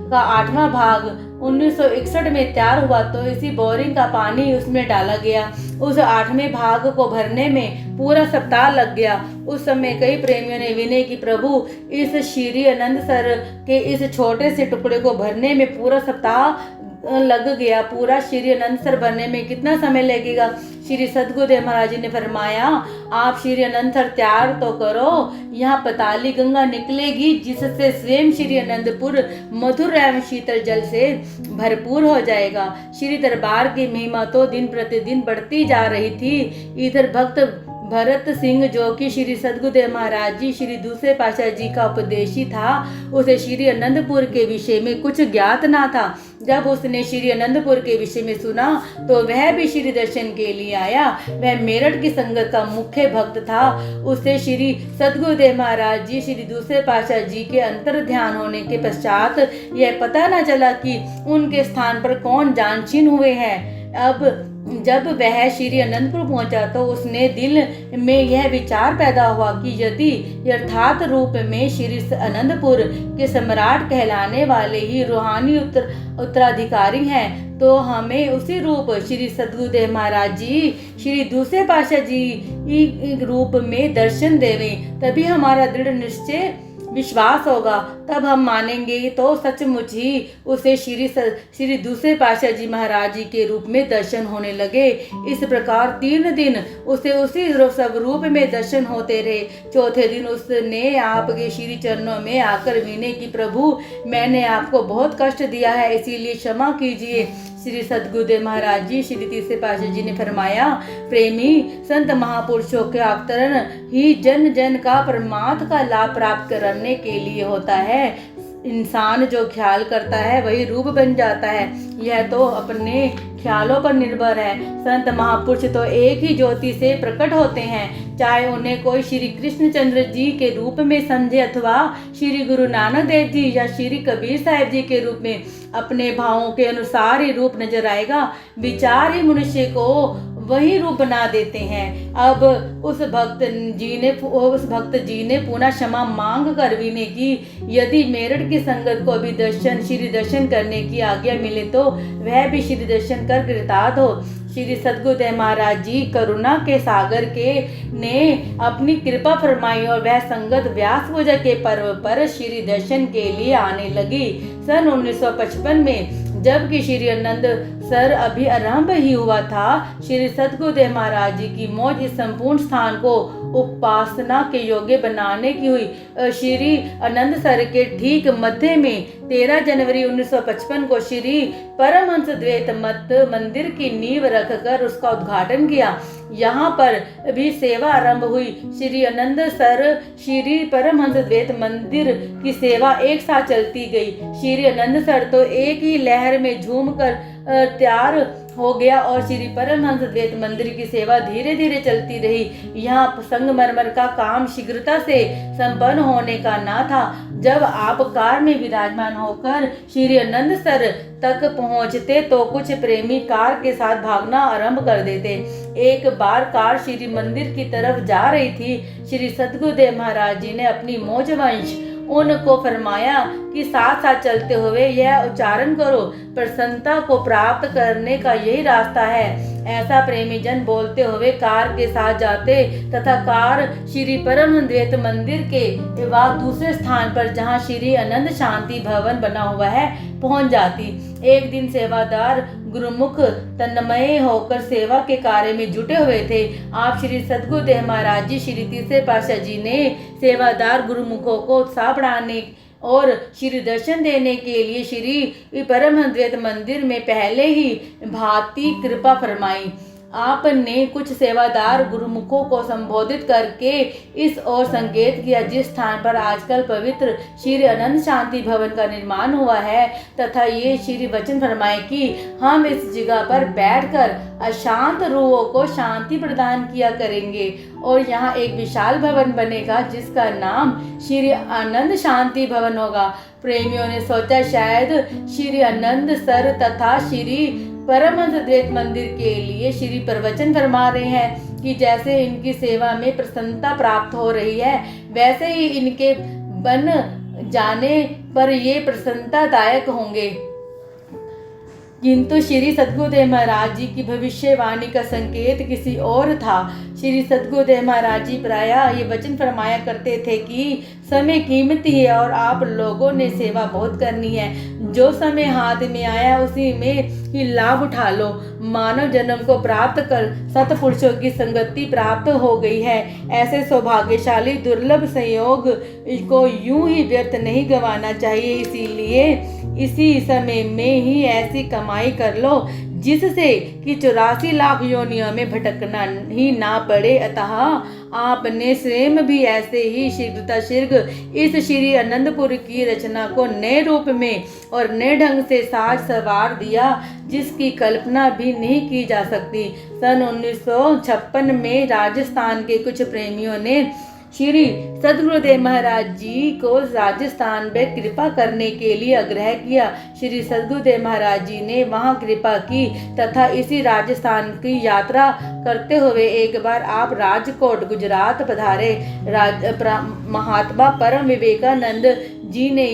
का 8वां भाग 1961 में तैयार हुआ तो इसी बोरिंग का पानी उसमें डाला गया। उस 8वें भाग को भरने में पूरा सप्ताह लग गया। उस समय कई प्रेमियों ने विनय की, प्रभु इस श्री अनंतसर के इस छोटे से टुकड़े को भरने में पूरा सप्ताह लग गया। पूरा श्री अनंतसर भरने में कितना समय लगेगा? श्री सद्गुरुदेव महाराज जी ने फरमाया, आप श्री अनंतसर तैयार तो करो, यहाँ पताली गंगा निकलेगी जिससे स्वयं श्री अनंतपुर मधुर एवं शीतल जल से भरपूर हो जाएगा। श्री दरबार की महिमा तो दिन प्रतिदिन बढ़ती जा रही थी। इधर भक्त भरत सिंह, जो कि श्री सद्गुरुदेव महाराज जी श्री दूसरे पातशाह जी का उपदेशी था, उसे श्री अनंतपुर के विषय में कुछ ज्ञात ना था। जब उसने श्री अनंतपुर के विषय में सुना तो वह भी श्री दर्शन के लिए आया। वह मेरठ की संगत का मुख्य भक्त था। उसे श्री सद्गुरुदेव महाराज जी श्री दूसरे पातशाह जी के अंतर ध्यान होने के पश्चात यह पता न चला कि उनके स्थान पर कौन जानशीन हुए हैं। अब जब वह श्री अनंतपुर पहुंचा तो उसने दिल में यह विचार पैदा हुआ कि यदि यथार्थ रूप में श्री अनंतपुर के सम्राट कहलाने वाले ही रूहानी उत्तराधिकारी हैं तो हमें उसी रूप श्री सद्गुरुदेव महाराज जी श्री दूसरे पातशाह जी रूप में दर्शन देवें, तभी हमारा दृढ़ निश्चय विश्वास होगा। तब हम मानेंगे तो सचमुच ही उसे श्री दूसरे पातशाह जी महाराज जी के रूप में दर्शन होने लगे। इस प्रकार 3 दिन उसे उसी स्वरूप में दर्शन होते रहे। चौथे दिन उसने आपके श्री चरणों में आकर विनय की, प्रभु मैंने आपको बहुत कष्ट दिया है, इसीलिए क्षमा कीजिए। श्री सद्गुरुदेव महाराज जी श्री तीसरे पातशाह जी ने फरमाया, प्रेमी संत महापुरुषों के अवतरण ही जन जन का परमात्मा का लाभ प्राप्त करने के लिए होता है। इंसान जो ख्याल करता है वही रूप बन जाता है। यह तो अपने ख्यालों पर निर्भर है। संत महापुरुष तो एक ही ज्योति से प्रकट होते हैं, चाहे उन्हें कोई श्री कृष्णचंद्र जी के रूप में समझे अथवा श्री गुरु नानक देव जी या श्री कबीर साहिब जी के रूप में। अपने भावों के अनुसार ही रूप नजर आएगा। विचार ही मनुष्य को वही रूप बना देते हैं। अब उस भक्त जी ने पुनः क्षमा मांग कर विनय की, यदि मेरठ की संगत को भी श्री दर्शन करने की आज्ञा मिले तो वह भी श्री दर्शन कर कृतार्थ हो। श्री सद्गुरुदेव महाराज जी करुणा के सागर के ने अपनी कृपा फरमाई और वह संगत व्यास पूजा के पर्व पर श्री दर्शन के लिए आने लगी। सन 1955 में जबकि श्री आनंद सर अभी आरंभ ही हुआ था, श्री सद्गुरुदेव महाराज जी की मौज इस संपूर्ण स्थान को उपासना के योग्य बनाने की हुई। श्री आनंद सर के ठीक मध्य में 13 जनवरी 1955 को श्री परमहंस द्वैत मत मंदिर की नींव रखकर उसका उद्घाटन किया। यहाँ पर भी सेवा आरंभ हुई। श्री आनंद सर श्री परमहंस द्वैत मंदिर की सेवा एक साथ चलती गई। श्री आनंद सर तो एक ही लहर में झूमकर तैयार हो गया और श्री परमहंस द्वैत मंदिर की सेवा धीरे धीरे चलती रही। यहाँ संगमरमर का काम शीघ्रता से संपन्न होने का ना था। जब आप कार में विराजमान होकर श्री आनंद सर तक पहुंचते तो कुछ प्रेमी कार के साथ भागना आरंभ कर देते। एक बार कार श्री मंदिर की तरफ जा रही थी। श्री सद्गुरुदेव महाराज जी ने अपनी मौजवंश उनको फरमाया कि साथ साथ चलते हुए यह उच्चारण करो, प्रसन्नता को प्राप्त करने का यही रास्ता है। ऐसा प्रेमी जन बोलते हुए कार के साथ जाते तथा कार श्री परमहंस द्वैत मंदिर के बाद दूसरे स्थान पर जहाँ श्री आनंद शांति भवन बना हुआ है पहुंच जाती। एक दिन सेवादार गुरुमुख तन्मय होकर सेवा के कार्य में जुटे हुए थे। आप श्री सद्गुरुदेव महाराज जी श्री तीसरे पातशाह जी ने सेवादार गुरुमुखों को उत्साह बढ़ाने और श्री दर्शन देने के लिए श्री परमहंस द्वैत मंदिर में पहले ही भांति कृपा फरमाई। आपने कुछ सेवादार गुरुमुखों को संबोधित करके इस ओर संकेत किया जिस स्थान पर आजकल पवित्र श्री अनंत शांति भवन का निर्माण हुआ है, तथा ये श्री वचन फरमाए कि हम इस जगह पर बैठकर अशांत रूहों को शांति प्रदान किया करेंगे और यहाँ एक विशाल भवन बनेगा जिसका नाम श्री आनंद शांति भवन होगा। प्रेमियों ने सोचा शायद श्री आनंद सर तथा श्री परमहंस द्वैत मंदिर के लिए श्री प्रवचन फरमा रहे हैं कि जैसे इनकी सेवा में प्रसन्नता प्राप्त हो रही है वैसे ही इनके बन जाने पर ये प्रसन्नतादायक होंगे। किंतु श्री सद्गुरुदेव महाराज जी की भविष्यवाणी का संकेत किसी और था। श्री सद्गुरुदेव महाराज जी प्रायः ये वचन फरमाया करते थे कि समय कीमती है और आप लोगों ने सेवा बहुत करनी है। जो समय हाथ में आया उसी में ही लाभ उठा लो। मानव जन्म को प्राप्त कर सतपुरुषों की संगति प्राप्त हो गई है। ऐसे सौभाग्यशाली दुर्लभ संयोग को यूं ही व्यर्थ नहीं गंवाना चाहिए। इसीलिए इसी समय में ही ऐसी कमाई कर लो जिससे कि 84 लाख योनियों में भटकना ही ना पड़े। अतः आपने स्वयं भी ऐसे ही शीघ्र इस श्री आनंदपुर की रचना को नए रूप में और नए ढंग से साज संवार दिया जिसकी कल्पना भी नहीं की जा सकती। सन 1956 में राजस्थान के कुछ प्रेमियों ने श्री सद्गुरुदेव महाराज जी को राजस्थान में कृपा करने के लिए आग्रह किया। श्री सद्गुरुदेव महाराज जी ने वहां कृपा की तथा इसी राजस्थान की यात्रा करते हुए एक बार आप राजकोट गुजरात पधारे। महात्मा परम विवेकानंद जी ने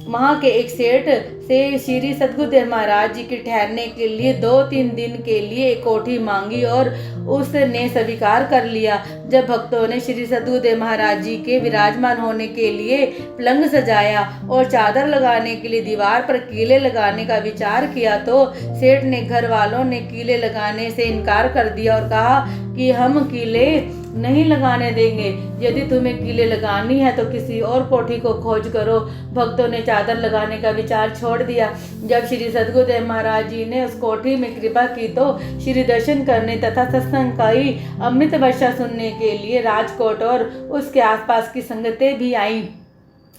वहाँ के एक सेठ से श्री सद्गुरुदेव महाराज जी के ठहरने के लिए 2-3 दिन के लिए एक कोठी मांगी और उसने स्वीकार कर लिया। जब भक्तों ने श्री सद्गुरुदेव महाराज जी के विराजमान होने के लिए पलंग सजाया और चादर लगाने के लिए दीवार पर कीले लगाने का विचार किया तो सेठ ने घर वालों ने कीले लगाने से इनकार कर दिया और कहा कि हम कीले नहीं लगाने देंगे। यदि तुम्हें कीले लगानी है तो किसी और कोठी को खोज करो। भक्तों ने चादर लगाने का विचार छोड़ दिया। जब श्री सद्गुरुदेव महाराज जी ने उस कोठी में कृपा की तो श्री दर्शन करने तथा सत्संग का ही अमृत वर्षा सुनने के लिए राजकोट और उसके आसपास की संगतें भी आईं।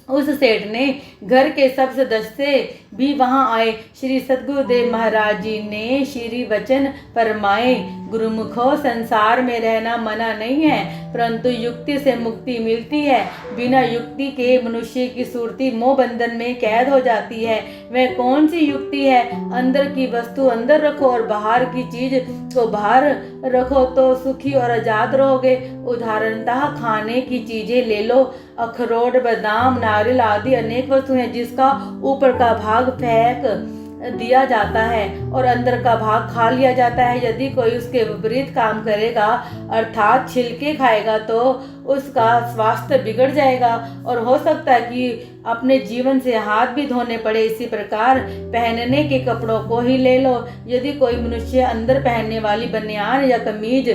उस सेठ ने घर के सब सदस्य भी वहां आए। श्री सद्गुरुदेव महाराज जी ने श्री वचन फरमाए, गुरुमुखों, संसार में रहना मना नहीं है, परंतु युक्ति से मुक्ति मिलती है। बिना युक्ति के मनुष्य की सुरती मोह बंधन में कैद हो जाती है। वह कौन सी युक्ति है? अंदर की वस्तु अंदर रखो और बाहर की चीज को बाहर रखो तो सुखी और आजाद रहोगे। उदाहरणतः खाने की चीजें ले लो। अखरोट, बादाम, नारियल आदि अनेक वस्तु हैं जिसका ऊपर का भाग फेंक दिया जाता है और अंदर का भाग खा लिया जाता है। यदि कोई उसके विपरीत काम करेगा अर्थात छिलके खाएगा तो उसका स्वास्थ्य बिगड़ जाएगा और हो सकता है कि अपने जीवन से हाथ भी धोने पड़े। इसी प्रकार पहनने के कपड़ों को ही ले लो। यदि कोई मनुष्य अंदर पहनने वाली बनियान या कमीज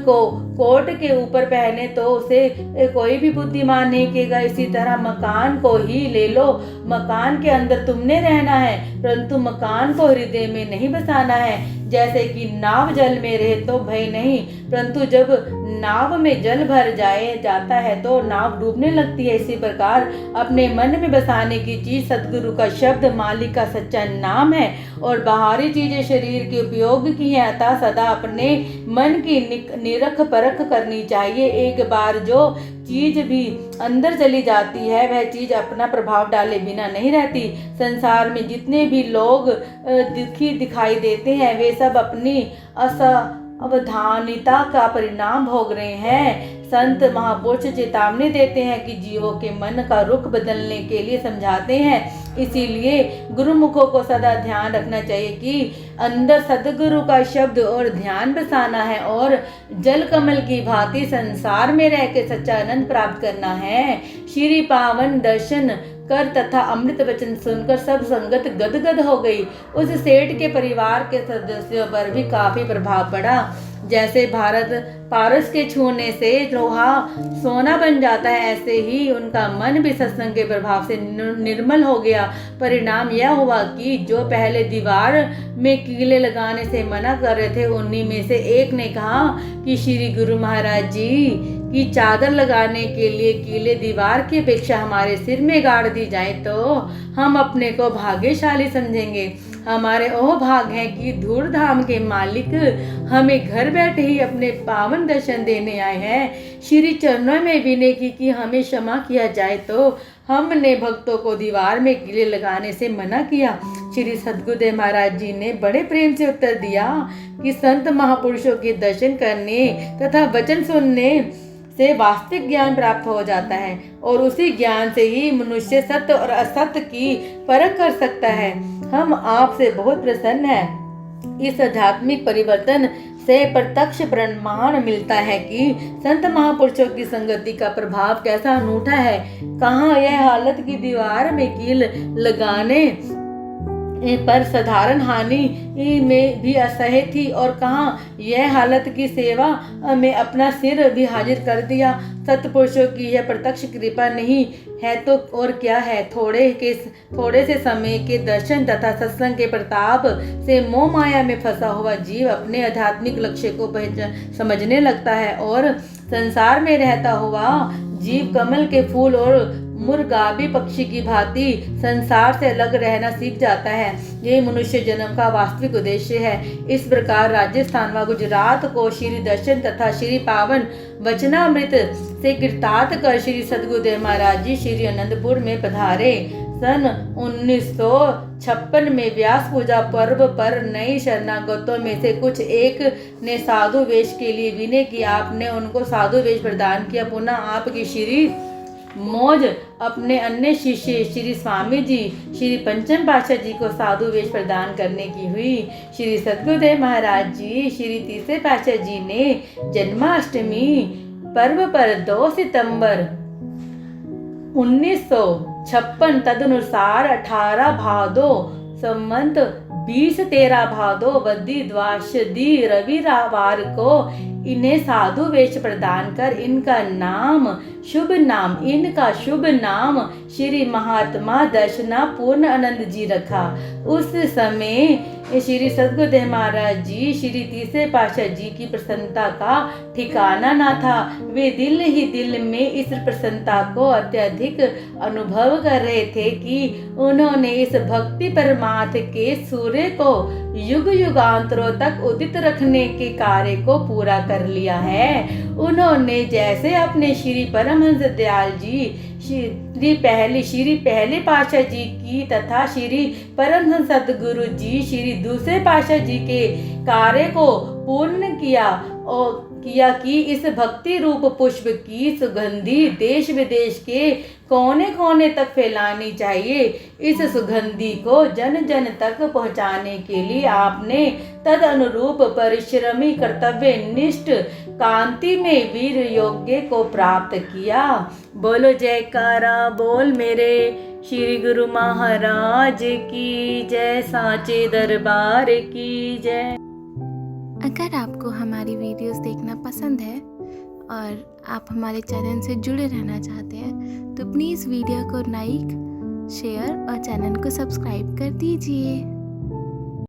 को कोट के ऊपर पहने तो उसे कोई भी बुद्धिमान नहीं कहेगा। इसी तरह मकान को ही ले लो। मकान के अंदर तुमने रहना है परंतु मकान को हृदय में नहीं बसाना है। जैसे कि नाव जल में रहे तो भय नहीं, परंतु जब नाव में जल भर जाता है तो नाव डूबने लगती है। इसी प्रकार अपने मन में बसाने की चीज सतगुरु का शब्द मालिक का सच्चा नाम है और बाहरी चीजें शरीर के उपयोग की हैं। अतः सदा अपने मन की निरख परख करनी चाहिए। एक बार जो चीज भी अंदर चली जाती है वह चीज अपना प्रभाव डाले बिना नहीं रहती। संसार में जितने भी लोग दिखाई देते हैं वे सब अपनी असावधानता का परिणाम भोग रहे हैं। संत महापुरुष चेतावनी देते हैं कि जीवों के मन का रुख बदलने के लिए समझाते हैं। इसीलिए गुरुमुखों को सदा ध्यान रखना चाहिए कि अंदर सदगुरु का शब्द और ध्यान बसाना है और जल कमल की भांति संसार में रह के सच्चा आनंद प्राप्त करना है। श्री पावन दर्शन कर तथा अमृत वचन सुनकर सब संगत गदगद हो गई। उस सेठ के परिवार के सदस्यों पर भी काफी प्रभाव पड़ा। जैसे भारत पारस के छूने से लोहा सोना बन जाता है ऐसे ही उनका मन भी सत्संग के प्रभाव से निर्मल हो गया। परिणाम यह हुआ कि जो पहले दीवार में कीले लगाने से मना कर रहे थे उन्हीं में से एक ने कहा कि श्री गुरु महाराज जी की चादर लगाने के लिए कीले दीवार की अपेक्षा हमारे सिर में गाड़ दी जाए तो हम अपने को भाग्यशाली समझेंगे। हमारे ओह भाग है कि धूड़ धाम के मालिक हमें घर बैठे ही अपने पावन दर्शन देने आए हैं। श्री चरणों में विनय की कि हमें क्षमा किया जाए तो हमने भक्तों को दीवार में कीले लगाने से मना किया। श्री सद्गुरुदेव महाराज जी ने बड़े प्रेम से उत्तर दिया कि संत महापुरुषों के दर्शन करने तथा वचन सुनने से वास्तविक ज्ञान प्राप्त हो जाता है और उसी ज्ञान से ही मनुष्य सत्य और असत्य की परख कर सकता है। हम आपसे बहुत प्रसन्न हैं। इस आध्यात्मिक परिवर्तन से प्रत्यक्ष प्रमाण मिलता है कि संत महापुरुषों की संगति का प्रभाव कैसा अनूठा है। कहाँ यह हालत की दीवार में कील लगाने पर साधारण हानि में भी असह्य थी और कहाँ यह हालत की सेवा में अपना सिर भी हाजिर कर दिया। सत्पुरुषों की यह प्रत्यक्ष कृपा नहीं है तो और क्या है। थोड़े से समय के दर्शन तथा सत्संग के प्रताप से मोह माया में फंसा हुआ जीव अपने आध्यात्मिक लक्ष्य को समझने लगता है और संसार में रहता हुआ जीव कमल के फूल और मुर्गाबी पक्षी की भांति संसार से अलग रहना सीख जाता है। यही मनुष्य जन्म का वास्तविक उद्देश्य है। इस प्रकार राजस्थान व गुजरात को श्री दर्शन तथा श्री पावन वचनामृत से कृतार्थ कर श्री सद्गुरुदेव महाराज जी श्री अनंतपुर में पधारे। सन 1956 में व्यास पूजा पर्व पर नई शरणागतों में से कुछ एक ने साधु वेश के लिए विनय किया। आपने उनको साधु वेश प्रदान किया। पुनः आपकी श्री मौज अपने अन्य शिष्य श्री स्वामी जी श्री पंचम पातशाह जी को साधु वेश प्रदान करने की हुई। श्री सद्गुरुदेव महाराज जी श्री तीसरे पातशाह जी ने जन्माष्टमी पर्व पर 2 सितंबर 1956 तदनुसार 18 भादो संवत 2013 भादो बद्दी द्वादशी रविवार को इन्हें साधु वेश प्रदान कर इनका शुभ नाम श्री महात्मा दर्शना पूर्ण आनंद जी रखा। उस समय श्री सद्गुरुदेव महाराज जी श्री तीसरे पातशाह जी की प्रसन्नता का ठिकाना न था। वे दिल ही दिल में इस प्रसन्नता को अत्यधिक अनुभव कर रहे थे कि उन्होंने इस भक्ति परमार्थ के सूर्य को युग युगांतरों तक उदित रखने के कार्य को पूरा कर लिया है। उन्होंने जैसे अपने श्री परमहंस दयाल जी श्री पहले पातशाह जी की तथा श्री परमहंस सद्गुरु जी श्री दूसरे पातशाह जी के कार्य को पूर्ण किया और किया कि इस भक्ति रूप पुष्प की सुगंधी देश विदेश के कोने कोने तक फैलानी चाहिए। इस सुगंधी को जन जन तक पहुंचाने के लिए आपने तद अनुरूप परिश्रमी कर्तव्यनिष्ठ कांति में वीर योग्य को प्राप्त किया। बोलो जयकारा बोल मेरे श्री गुरु महाराज की जय, सांचे दरबार की जय। अगर आपको हमारी वीडियोस देखना पसंद है और आप हमारे चैनल से जुड़े रहना चाहते हैं तो प्लीज़ वीडियो को लाइक, शेयर और चैनल को सब्सक्राइब कर दीजिए।